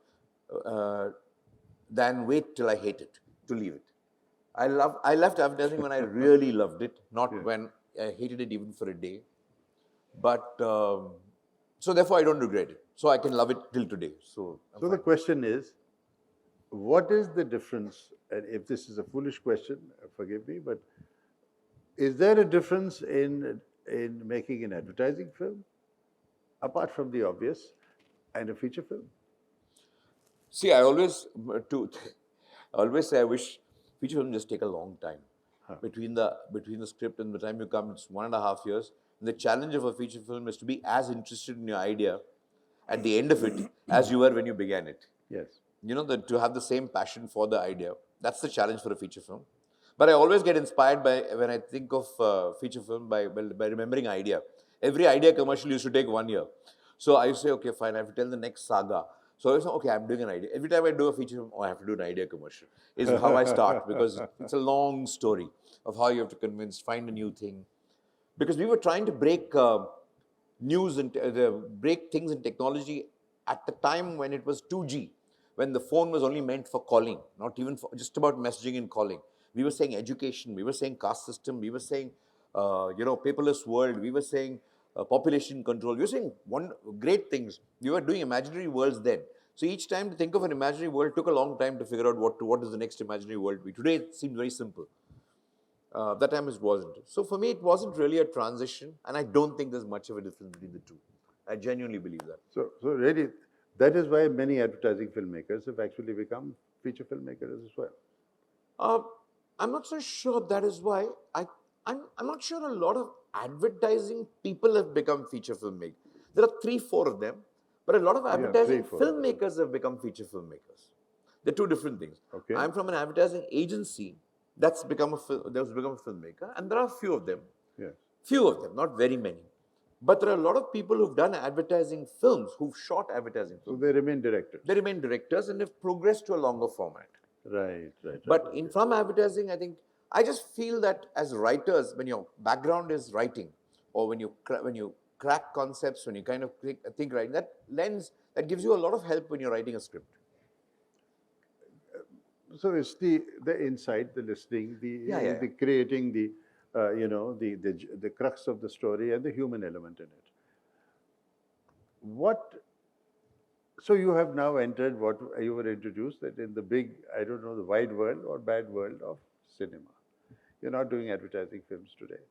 than wait till I hate it to leave it. I left advertising when I really loved it, not when I hated it even for a day. But so therefore, I don't regret it. So I can love it till today. So the question is, what is the difference? And if this is a foolish question, forgive me, but is there a difference in making an advertising film, apart from the obvious, and a feature film? See, I always say I wish feature film just take a long time. Between the script and the time you come, it's 1.5 years. And the challenge of a feature film is to be as interested in your idea at the end of it as you were when you began it. Yes. You know, to have the same passion for the idea. That's the challenge for a feature film. But I always get inspired by, when I think of feature film, by remembering idea. Every idea commercial used to take 1 year. So I used to say, okay, fine, I have to tell the next saga. So I say, okay, I'm doing an idea. Every time I do a feature film, I have to do an idea commercial. Is how I start because it's a long story of how you have to convince, find a new thing. Because we were trying to break news and break things in technology at the time when it was 2G, when the phone was only meant for calling, not even for just about messaging and calling. We were saying education, we were saying caste system, we were saying paperless world, we were saying population control. We were saying great things. We were doing imaginary worlds then. So each time to think of an imaginary world took a long time to figure out what is the next imaginary world be. Today it seems very simple. That time it wasn't. So for me, it wasn't really a transition, and I don't think there's much of a difference between the two. I genuinely believe that. So really, that is why many advertising filmmakers have actually become feature filmmakers as well. I'm not so sure that is why. I'm not sure a lot of advertising people have become feature filmmakers. There are 3-4 of them, but a lot of advertising filmmakers have become feature filmmakers. They're two different things. Okay. I'm from an advertising agency that's become a filmmaker, and there are a few of them. Yes. Few of them, not very many. But there are a lot of people who've done advertising films, who've shot advertising films. So they remain directors. They remain directors and they've progressed to a longer format. Right. But from advertising, I just feel that as writers, when your background is writing, or when you crack concepts, when you kind of think writing, that gives you a lot of help when you're writing a script. So it's the insight, the listening, the creating, the crux of the story and the human element in it. So you have now entered what you were introduced that in the big, I don't know, the wide world or bad world of cinema. You're not doing advertising films today.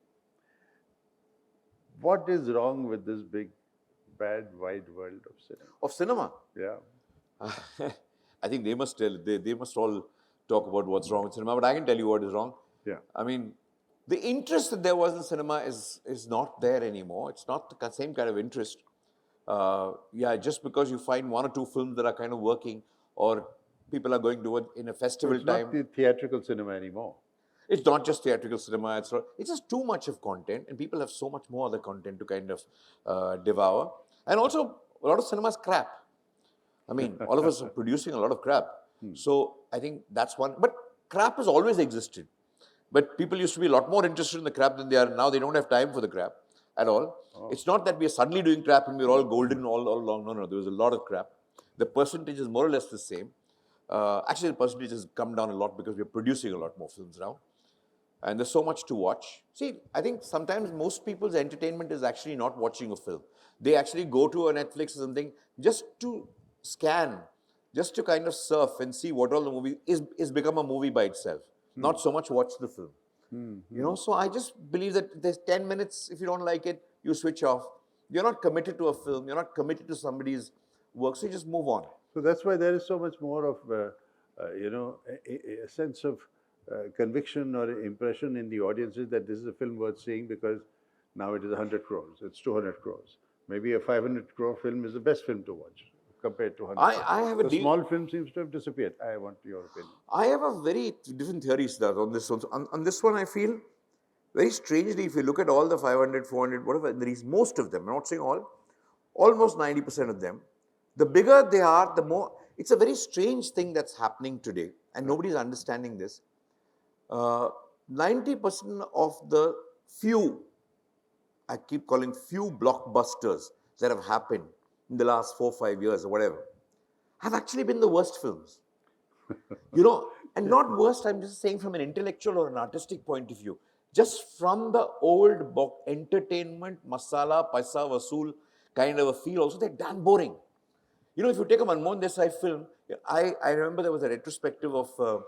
What is wrong with this big, bad, wide world of cinema? Of cinema? Yeah. I think they must all talk about what's wrong with cinema, but I can tell you what is wrong. Yeah. I mean, the interest that there was in cinema is not there anymore. It's not the same kind of interest. Yeah, just because you find one or two films that are kind of working, or people are going to it in a So festival it's time. not the theatrical cinema anymore. It's not just theatrical cinema. It's just too much of content, and people have so much more other content to kind of devour. And also, a lot of cinema is crap. I mean, all of us are producing a lot of crap. So I think that's one. But crap has always existed. But people used to be a lot more interested in the crap than they are now. They don't have time for the crap at all. It's not that we are suddenly doing crap and we're all golden all along. No, there was a lot of crap. The percentage is more or less the same. Actually, the percentage has come down a lot because we're producing a lot more films now. And there's so much to watch. See, I think sometimes most people's entertainment is actually not watching a film. They actually go to a Netflix or something just to scan, just to kind of surf and see what all the movie is become a movie by itself. Not so much watch the film. You know, so I just believe that there's 10 minutes, if you don't like it, you switch off. You're not committed to a film, you're not committed to somebody's work, so you just move on. So that's why there is so much more of, you know, a sense of conviction or impression in the audiences that this is a film worth seeing because now it is 100 crores, it's 200 crores. Maybe a 500 crore film is the best film to watch compared to 100 crores. I have a The small film seems to have disappeared. I want your opinion. I have a very different theory, Siddharth, on this one. So on this one, I feel very strangely, if you look at all the 500, 400, whatever, most of them, I'm not saying all, almost 90% of them, the bigger they are, the more, it's a very strange thing that's happening today, and nobody's understanding this. 90% of the few, I keep calling few blockbusters that have happened in the last 4 or 5 years or whatever, have actually been the worst films. You know, and not worst, I'm just saying from an intellectual or an artistic point of view. Just from the old entertainment, masala, paisa, vasool kind of a feel also, they're damn boring. You know, if you take a Manmohan Desai film, I remember there was a retrospective of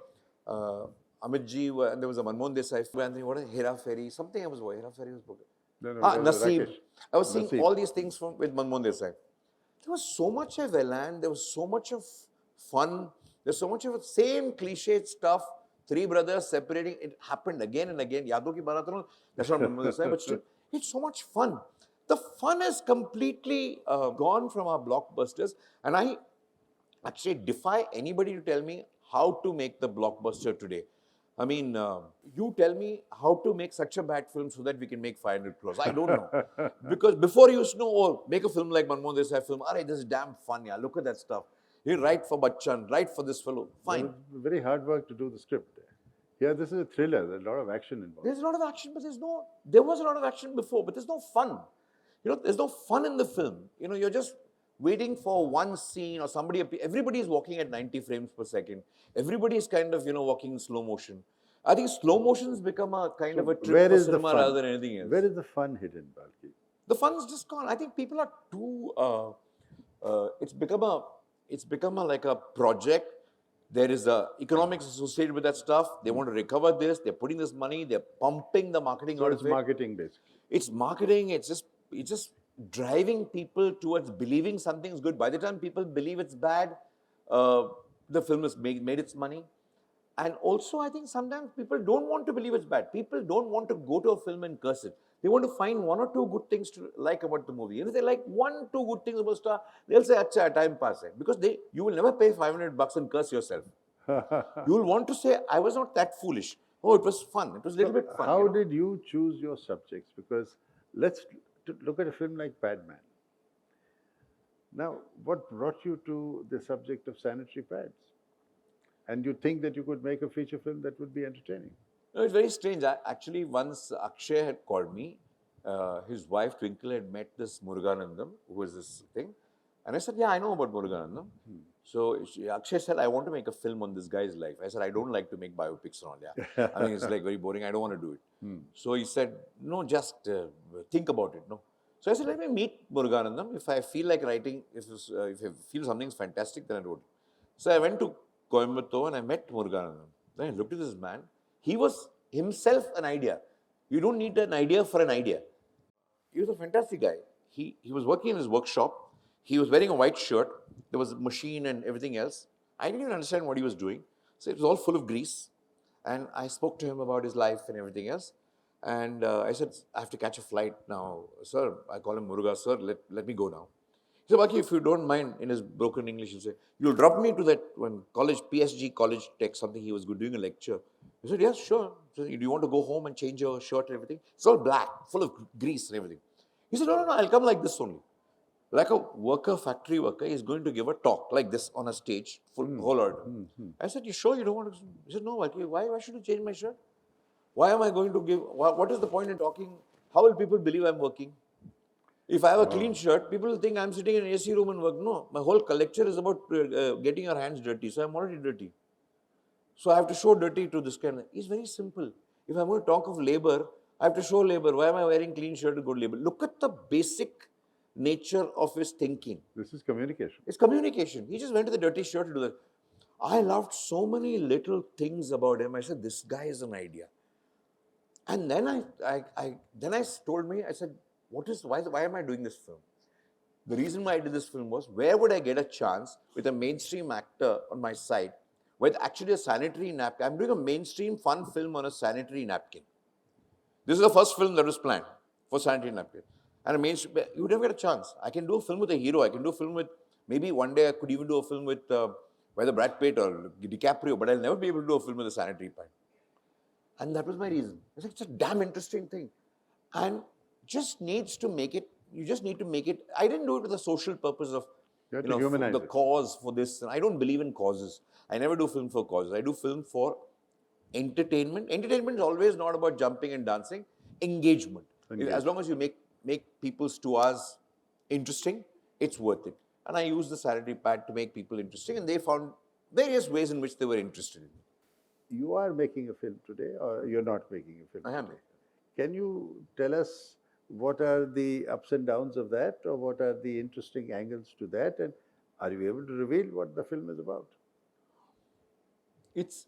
Amitji, and there was a Manmohan Desai film, and what a Hera Fairy, something I was, Hera Fairy was booked. Naseem. Rakesh. I was seeing Naseem. all these things with Manmohan Desai. There was so much of elan, there was so much of fun, there's so much of the same cliched stuff. Three brothers separating, it happened again and again. Yadon ki barat, that's not Manmohan Desai, but still, it's so much fun. The fun has completely gone from our blockbusters, and I actually defy anybody to tell me how to make the blockbuster today. I mean, you tell me how to make such a bad film so that we can make 500 crores. I don't know. Because before you used to know, oh, make a film like Manmohan Desai film. All right, this is damn fun, yeah. Look at that stuff. You write for Bachchan, write for this fellow. Fine. Very hard work to do the script. Yeah, this is a thriller. There's a lot of action involved. There's a lot of action, but there was a lot of action before, but there's no fun. You know, there's no fun in the film. You know, you're just waiting for one scene or somebody, everybody is walking at 90 frames per second. Everybody is kind of, you know, walking in slow motion. I think slow motion has become a kind of a trip for cinema rather than anything else. Where is the fun hidden, Balki? The fun's just gone. I think people are too, it's become like a project. There is economics associated with that stuff. They want to recover this. They're putting this money. They're pumping the marketing out of it. It's marketing basically. It's marketing. It's just driving people towards believing something is good. By the time people believe it's bad, the film has made its money. And also, I think sometimes people don't want to believe it's bad. People don't want to go to a film and curse it. They want to find one or two good things to like about the movie. And if they like one, two good things about the star, they'll say, "Acha, time pass hai." Because you will never pay $500 and curse yourself. You will want to say, "I was not that foolish. Oh, it was fun. It was a little bit fun." How did you choose your subjects? Because let's look at a film like Padman. Now, what brought you to the subject of sanitary pads? And you think that you could make a feature film that would be entertaining? No, it's very strange. Actually, once Akshay had called me, his wife Twinkle had met this Muruganandam, who was this thing. And I said, "Yeah, I know about Muruganandam." So Akshay said, "I want to make a film on this guy's life." I said, "I don't like to make biopics and all that. I mean, it's like very boring. I don't want to do it." So he said, "No, just think about it." No. So I said, "Let me meet Muruganandam. If I feel like writing, if I feel something's fantastic, then I wrote it." So I went to Coimbatore and I met Muruganandam. Then I looked at this man. He was himself an idea. You don't need an idea for an idea. He was a fantastic guy. He was working in his workshop. He was wearing a white shirt. There was a machine and everything else. I didn't even understand what he was doing. So it was all full of grease. And I spoke to him about his life and everything else. And I said, I have to catch a flight now. Sir, I call him Muruga, sir, let me go now. He said, Balki, if you don't mind, in his broken English, he'll say, you'll drop me to that one college, PSG College Tech, something he was doing a lecture. He said, yes, sure. So, do you want to go home and change your shirt and everything? It's all black, full of grease and everything. He said, no, I'll come like this only. Like a worker, factory worker, is going to give a talk like this on a stage, whole order. I said, you sure you don't want to? He said, no, Balki, why should you change my shirt? Why am I going to give, what is the point in talking? How will people believe I'm working? If I have a clean shirt, people will think I'm sitting in an AC room and work. No, my whole lecture is about getting your hands dirty. So I'm already dirty. So I have to show dirty to this kind. It's very simple. If I'm going to talk of labor, I have to show labor. Why am I wearing clean shirt to go to labor? Look at the basic nature of his thinking. This is communication. It's communication. He just went to the dirty shirt to do that. I loved so many little things about him. I said, this guy is an idea. And then I told me, I said, why am I doing this film? The reason why I did this film was, where would I get a chance with a mainstream actor on my side with actually a sanitary napkin? I'm doing a mainstream fun film on a sanitary napkin. This is the first film that was planned for sanitary napkin. And a mainstream, you would never get a chance. I can do a film with a hero. I can do a film with, maybe one day I could even do a film with whether Brad Pitt or DiCaprio, but I'll never be able to do a film with a sanitary pad. And that was my reason. I said, it's a damn interesting thing. And just needs to make it, you just need to make it. I didn't do it with the social purpose of, the cause for this. I don't believe in causes. I never do film for causes. I do film for entertainment. Entertainment is always not about jumping and dancing. Engagement. As long as you make people's 2 hours interesting, it's worth it. And I used the sanitary pad to make people interesting, and they found various ways in which they were interested in it. You are making a film today, or you're not making a film? I am. Can you tell us what are the ups and downs of that, or what are the interesting angles to that, and are you able to reveal what the film is about? It's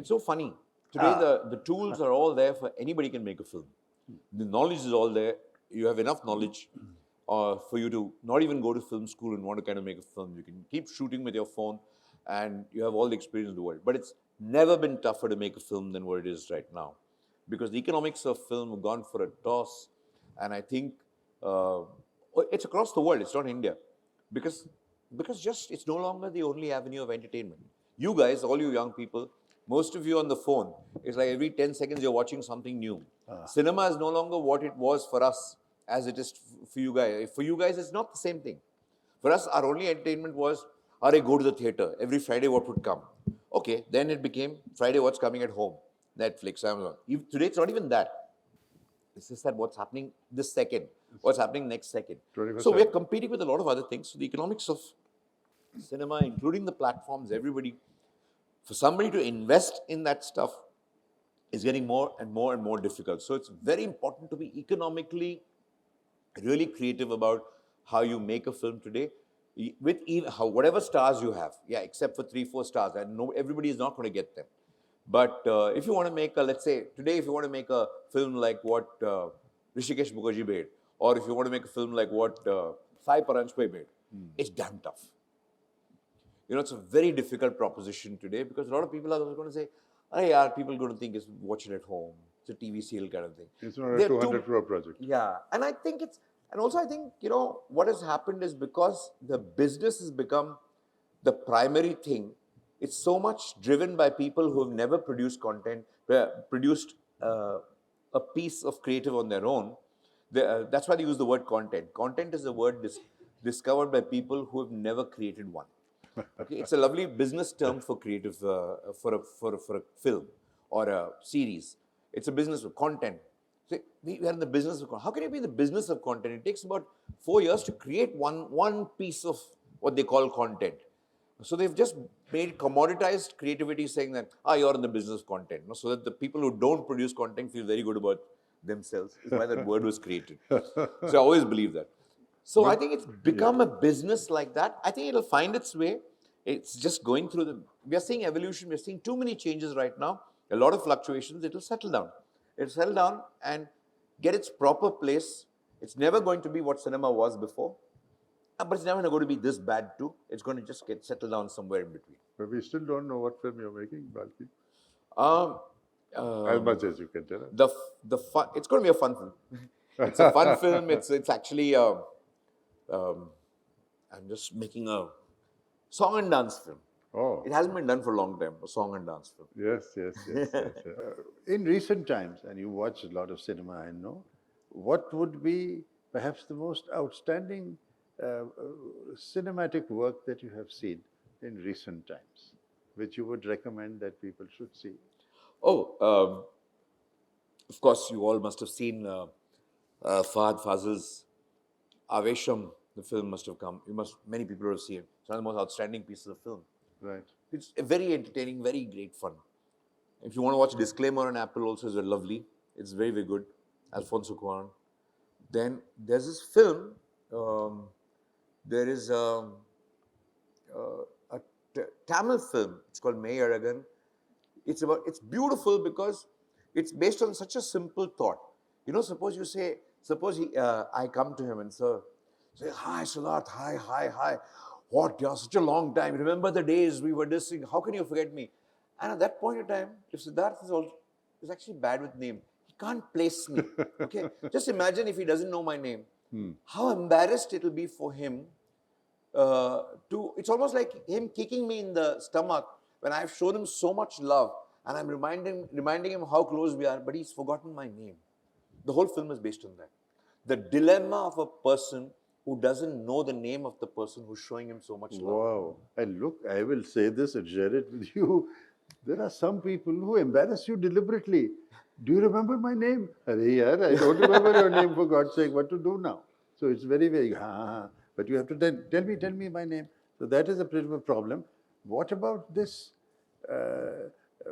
so funny. Today the tools are all there for anybody can make a film. The knowledge is all there. You have enough knowledge for you to not even go to film school and want to kind of make a film. You can keep shooting with your phone and you have all the experience in the world. But it's never been tougher to make a film than what it is right now. Because the economics of film have gone for a toss. And I think it's across the world. It's not India. Because just it's no longer the only avenue of entertainment. You guys, all you young people, most of you on the phone, it's like every 10 seconds you're watching something new. Cinema is no longer what it was for us as it is for you guys. For you guys, it's not the same thing. For us, our only entertainment was, I go to the theatre. Every Friday, what would come? Okay, then it became Friday, what's coming at home? Netflix, Amazon. Today, it's not even that. It's just that what's happening this second, what's happening next second. So we're competing with a lot of other things. So the economics of cinema, including the platforms, everybody, for somebody to invest in that stuff is getting more and more and more difficult. So it's very important to be economically really creative about how you make a film today, with whatever stars you have. Yeah, except for 3-4 stars. I know everybody is not going to get them. But if you want to make let's say, today, if you want to make a film like what Hrishikesh Mukherjee made, or if you want to make a film like what Sai Paranjpe made, it's damn tough. It's a very difficult proposition today because a lot of people are going to say, people are going to think it's watch it at home. It's a TV serial kind of thing. It's not a 200 crore project. Yeah. And I think I think, what has happened is because the business has become the primary thing, it's so much driven by people who have never produced content, produced a piece of creative on their own. That's why they use the word content. Content is a word discovered by people who have never created one. Okay, it's a lovely business term for creative, for a film or a series. It's a business of content. So we are in the business of content. How can you be in the business of content? It takes about 4 years to create one piece of what they call content. So they've just made commoditized creativity, saying that, you're in the business of content. So that the people who don't produce content feel very good about themselves. Is why that word was created. So I always believe that. So I think it's become a business like that. I think it'll find its way. It's just going through we are seeing evolution. We're seeing too many changes right now. A lot of fluctuations. It'll settle down. It'll settle down and get its proper place. It's never going to be what cinema was before. But it's never going to be this bad too. It's going to just get settled down somewhere in between. But we still don't know what film you're making, Balki. Um, As much as you can tell us. the fun. It's going to be a fun film. It's a fun film. It's actually. I'm just making a song and dance film. Oh. It hasn't been done for a long time. A song and dance film. Yes. In recent times, and you watch a lot of cinema, I know, what would be perhaps the most outstanding cinematic work that you have seen in recent times, which you would recommend that people should see? Oh, of course, you all must have seen Fahad Fazil's Avesham. The film must have come. Many people have seen it. It's one of the most outstanding pieces of film. Right. It's very entertaining, very great fun. If you want to watch Disclaimer on Apple, also is lovely. It's very, very good. Alfonso Cuarón. Then there's this film. There is a Tamil film. It's called May Aragan. It's beautiful because it's based on such a simple thought. You know, suppose I come to him and say, hi Siddharth, hi. What, you're such a long time. Remember the days we were discussing, how can you forget me? And at that point in time, if Siddharth is actually bad with name, he can't place me. Okay? Just imagine if he doesn't know my name. How embarrassed it will be for him it's almost like him kicking me in the stomach when I've shown him so much love and I'm reminding him how close we are, but he's forgotten my name. The whole film is based on that. The dilemma of a person who doesn't know the name of the person who's showing him so much love. Wow. And look, I will say this and share it with you. There are some people who embarrass you deliberately. Do you remember my name? Arey yaar, I don't remember your name, for God's sake. What to do now? So it's very, very, but you have to tell me my name. So that is a bit of a problem. What about this,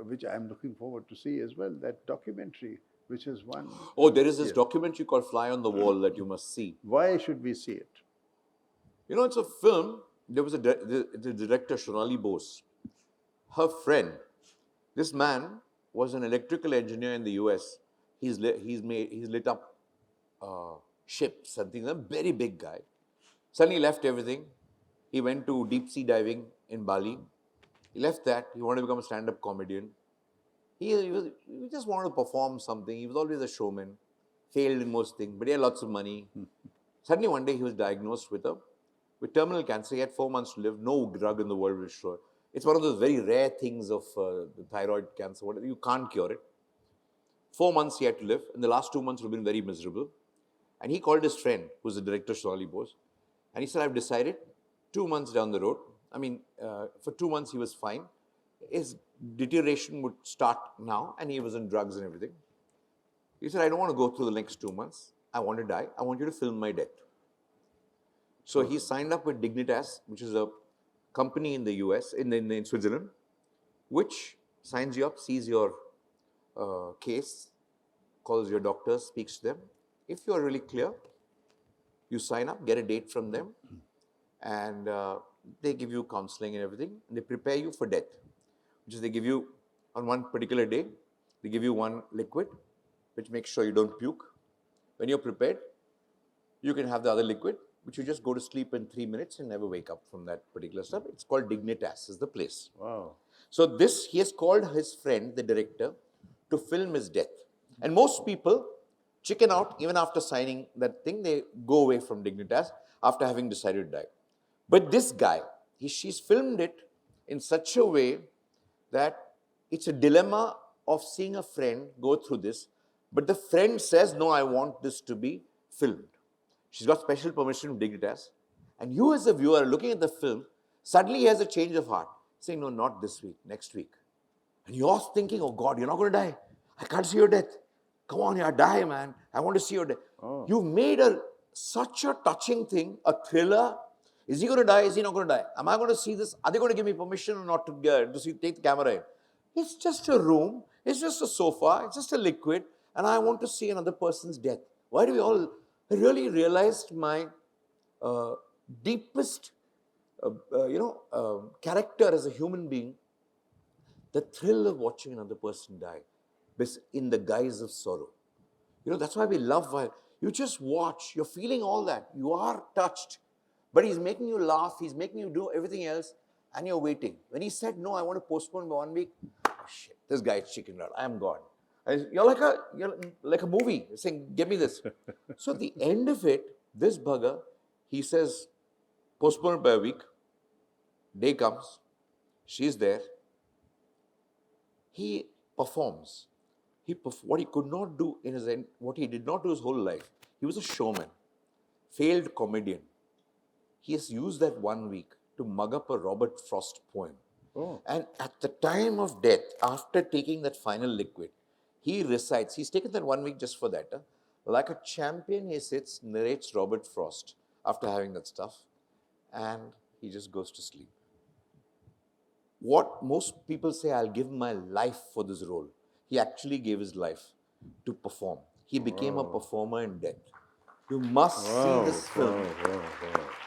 which I'm looking forward to see as well, that documentary, which is one. Oh, there is this documentary called Fly on the Wall that you must see. Why should we see it? You know, it's a film. There was the director, Shonali Bose. Her friend, this man was an electrical engineer in the US. He's lit up ships and things. A very big guy. Suddenly left everything. He went to deep sea diving in Bali. He left that. He wanted to become a stand-up comedian. He just wanted to perform something. He was always a showman. Failed in most things, but he had lots of money. Suddenly one day he was diagnosed with terminal cancer. He had 4 months to live. No drug in the world will cure. It's one of those very rare things of the thyroid cancer. Whatever, you can't cure it. 4 months he had to live. In the last 2 months, would have been very miserable. And he called his friend, who's the director, Shonali Bose, and he said, I've decided 2 months down the road, for 2 months he was fine. His deterioration would start now, and he was on drugs and everything. He said, I don't want to go through the next 2 months. I want to die. I want you to film my death. So he signed up with Dignitas, which is a company in the US, in Switzerland, which signs you up, sees your case, calls your doctors, speaks to them. If you are really clear, you sign up, get a date from them, and they give you counseling and everything, and they prepare you for death, which is they give you, on one particular day, they give you one liquid, which makes sure you don't puke. When you're prepared, you can have the other liquid, which you just go to sleep in 3 minutes and never wake up from that particular stuff. It's called Dignitas, is the place. Wow. So he has called his friend, the director, to film his death. And most people chicken out even after signing that thing. They go away from Dignitas after having decided to die. But this guy, she's filmed it in such a way that it's a dilemma of seeing a friend go through this, but the friend says, no, I want this to be filmed. She's got special permission from Dignitas. And you as a viewer looking at the film, suddenly he has a change of heart, saying, no, not this week, next week. And you're thinking, oh God, you're not going to die. I can't see your death. Come on, die, man. I want to see your death. Oh. You've made such a touching thing, a thriller. Is he going to die? Is he not going to die? Am I going to see this? Are they going to give me permission or not to take the camera in? It's just a room. It's just a sofa. It's just a liquid. And I want to see another person's death. Why do we all... I really realized my deepest, character as a human being, the thrill of watching another person die in the guise of sorrow. You know, that's why we love violence. You just watch, you're feeling all that. You are touched. But he's making you laugh, he's making you do everything else. and you're waiting. When he said, no, I want to postpone by 1 week, oh, shit, this guy is chickened out. I am gone. You're like a movie. You're saying, give me this. So at the end of it, this bugger, he says, postpone it by a week. Day comes. She's there. He performs. What he could not do in his end, what he did not do his whole life. He was a showman, failed comedian. He has used that 1 week to mug up a Robert Frost poem. Oh. And at the time of death, after taking that final liquid, he recites, he's taken that 1 week just for that. Like a champion, he sits, narrates Robert Frost after having that stuff, and he just goes to sleep. What most people say, I'll give my life for this role. He actually gave his life to perform. He became a performer in death. You must see this film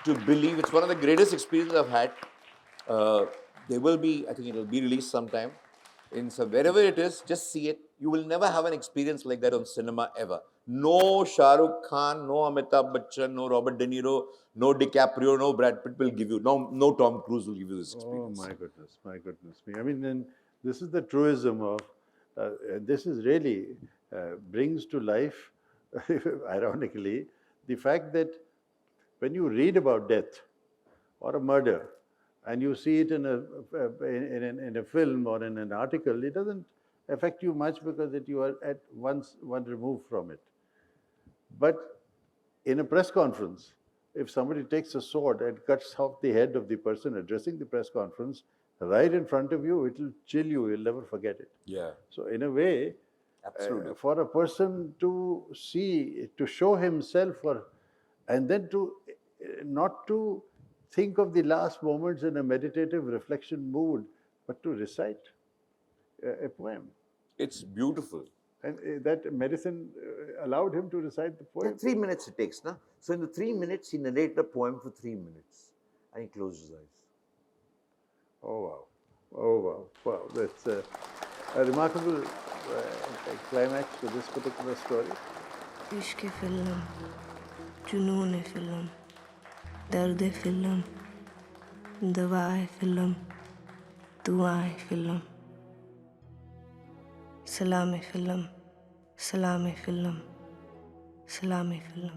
to believe. It's one of the greatest experiences I've had. There will be, I think it will be released sometime. Wherever it is, just see it. You will never have an experience like that on cinema ever. No Shah Rukh Khan, no Amitabh Bachchan, no Robert De Niro, no DiCaprio, no Brad Pitt will give you, no Tom Cruise will give you this experience. Oh my goodness me. I mean, then this is the truism of, this is really brings to life, ironically, the fact that when you read about death or a murder and you see it in a film or in an article, it doesn't affect you much because you are at one removed from it. But in a press conference, if somebody takes a sword and cuts off the head of the person addressing the press conference right in front of you, it will chill you. You'll never forget it. Yeah. So in a way, absolutely, for a person to see, to show himself, and then to not to think of the last moments in a meditative reflection mood, but to recite a poem. It's beautiful. And that medicine allowed him to recite the poem. Yeah, 3 minutes it takes, na? So in the 3 minutes, he narrated a poem for 3 minutes. And he closed his eyes. Oh, wow. Oh, wow. Wow. That's a remarkable climax to this particular story. Ishq film, जुनून film, दर्द film, दवाए film, दुआएं film, सलाम film, सलाम film, सलाम film.